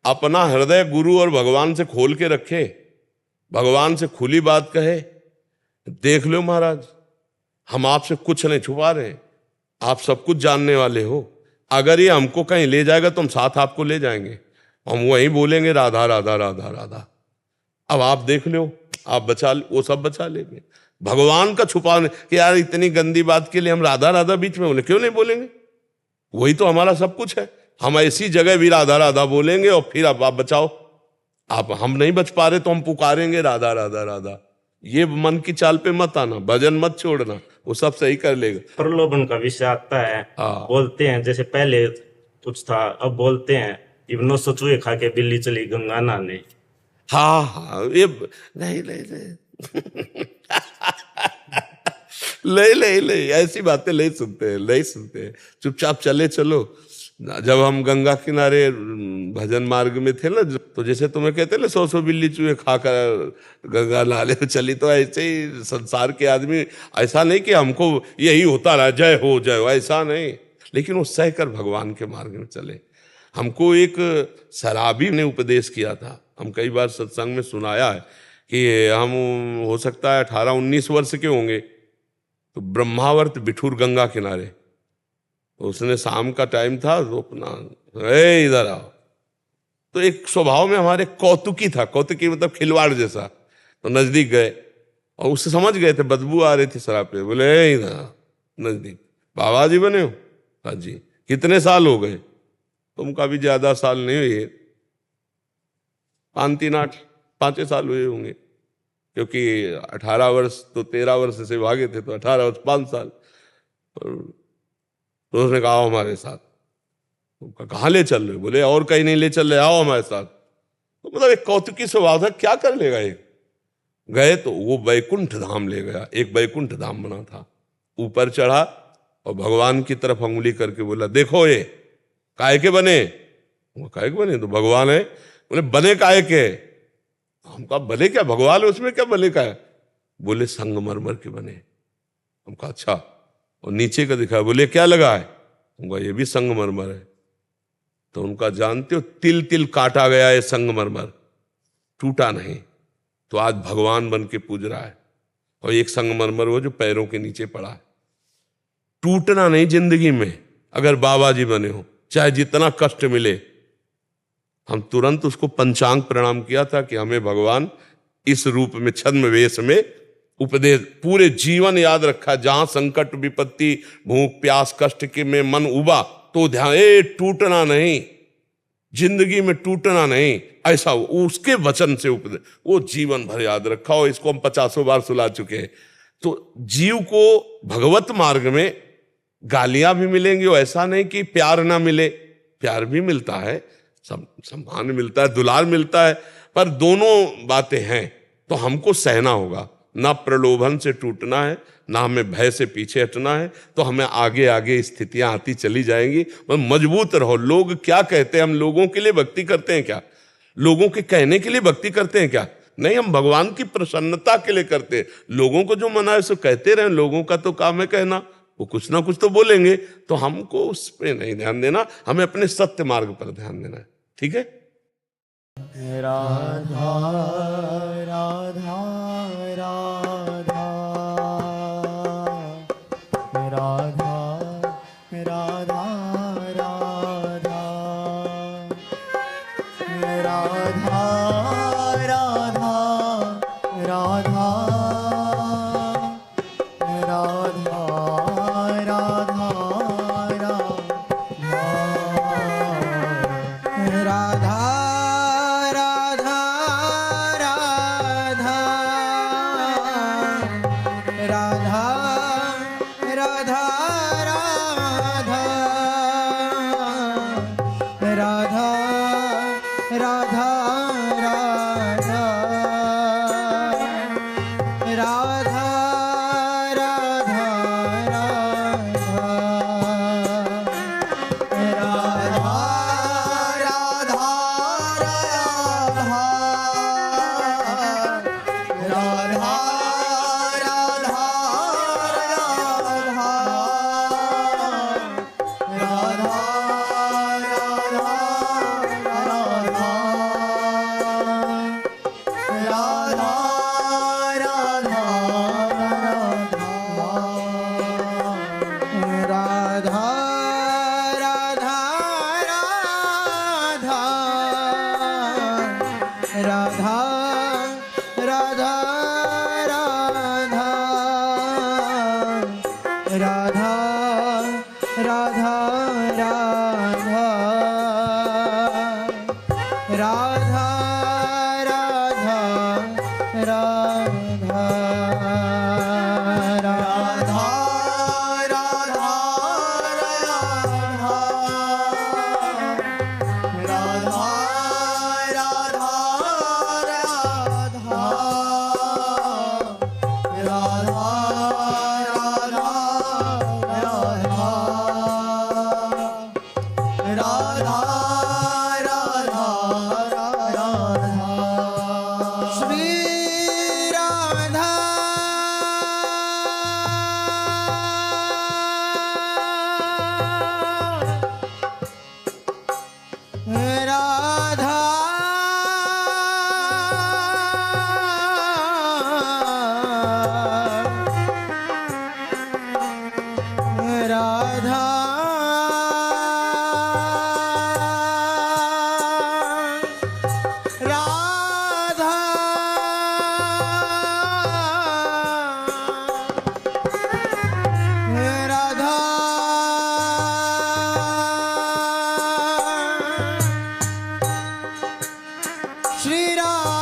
अपना हृदय गुरु और भगवान से खोल के रखे, भगवान से खुली बात कहे। देख लो महाराज, हम आपसे कुछ नहीं छुपा रहे, आप सब कुछ जानने वाले हो। अगर ये हमको कहीं ले जाएगा तो हम साथ आपको ले जाएंगे, हम वहीं बोलेंगे राधा राधा राधा राधा। अब आप देख लो, आप बचा, वो सब बचा लेंगे। भगवान का छुपाने कि यार इतनी गंदी बात के लिए हम राधा राधा बीच में बोले, क्यों नहीं बोलेंगे? वही तो हमारा सब कुछ है। हम ऐसी जगह भी राधा राधा बोलेंगे और फिर आप बचाओ। आप हम नहीं बच पा रहे तो हम पुकारेंगे राधा राधा राधा। ये मन की चाल पे मत आना, भजन मत छोड़ना, वो सब सही कर लेगा। प्रलोभन का विषय आता है। हाँ। बोलते हैं जैसे पहले कुछ था, अब बोलते हैं इब्नो सचुए खा के बिल्ली चली गंगा नहाने। हाँ हाँ, ये नहीं नहीं नहीं ले ऐसी बातें नहीं सुनते हैं, नहीं सुनते हैं। चुपचाप चले चलो। जब हम गंगा किनारे भजन मार्ग में थे ना, तो जैसे तुम्हें कहते ना 100 बिल्ली चूहे खाकर गंगा नाले में चली, तो ऐसे ही संसार के आदमी, ऐसा नहीं कि हमको यही होता रहा जय हो, ऐसा नहीं। लेकिन वो सहकर भगवान के मार्ग में चले। हमको एक शराबी ने उपदेश किया था, हम कई बार सत्संग में सुनाया है कि हम हो सकता है 18-19 वर्ष के होंगे, तो ब्रह्मावर्त बिठूर गंगा किनारे, तो उसने शाम का टाइम था, तो अपना इधर आओ, तो एक स्वभाव में हमारे कौतुकी था, कौतुकी मतलब खिलवाड़ जैसा। तो नजदीक गए और उससे समझ गए थे बदबू आ रही थी शराब पे। बोले इधर नजदीक, बाबा जी बने हो? हाँ जी। कितने साल हो गए? तुम काफी ज्यादा साल नहीं हुए, 5 साल हुए होंगे, क्योंकि 18 वर्ष तो 13 वर्ष से भागे थे, तो 18 वर्ष 5 साल। तो उसने कहा आओ हमारे साथ। तो कहाँ ले चल रहे? बोले और कहीं नहीं ले चल रहे, आओ हमारे साथ। तो मतलब एक कौतुकी स्वभाव था, क्या कर लेगा ये। गए तो वो बैकुंठ धाम ले गया, एक बैकुंठ धाम बना था। ऊपर चढ़ा और भगवान की तरफ अंगुली करके बोला देखो ये काहे के बने? वो काहे के बने? तो भगवान है। बोले बने काहे के? हम कहा भले क्या भगवान है, उसमें क्या भले का है? बोले संगमरमर के बने। हम कहा अच्छा, और नीचे का दिखाया, बोले क्या लगा है? उनका ये भी संगमरमर है। तो उनका जानते हो, तिल तिल काटा गया है संगमरमर, टूटा नहीं। तो आज भगवान बन के पूज रहा है। और एक संगमरमर वो जो पैरों के नीचे पड़ा है, टूटना नहीं जिंदगी में। अगर बाबा जी बने हो, चाहे जितना कष्ट मिले, हम तुरंत उसको पंचांग प्रणाम किया था कि हमें भगवान इस रूप में छद्म वेश में उपदेश, पूरे जीवन याद रखा। जहां संकट विपत्ति भूख प्यास कष्ट के में मन उबा तो ध्यान, टूटना नहीं, जिंदगी में टूटना नहीं, ऐसा उसके वचन से उपदेश, वो जीवन भर याद रखा। और इसको हम 50 बार सुला चुके हैं। तो जीव को भगवत मार्ग में गालियां भी मिलेंगी, और ऐसा नहीं कि प्यार ना मिले, प्यार भी मिलता है, सम्मान मिलता है, दुलार मिलता है, पर दोनों बातें हैं। तो हमको सहना होगा, ना प्रलोभन से टूटना है, ना हमें भय से पीछे हटना है। तो हमें आगे आगे स्थितियां आती चली जाएंगी, पर मजबूत रहो। लोग क्या कहते हैं, हम लोगों के लिए भक्ति करते हैं क्या? लोगों के कहने के लिए भक्ति करते हैं क्या? नहीं, हम भगवान की प्रसन्नता के लिए करते हैं। लोगों को जो मना है सो कहते रहे, लोगों का तो काम है कहना, वो कुछ ना कुछ तो बोलेंगे। तो हमको उस पर नहीं ध्यान देना, हमें अपने सत्य मार्ग पर ध्यान देना है। ठीक है। राधा राधा राधा राधा राधा राधा राधा राधा राधा श्री राम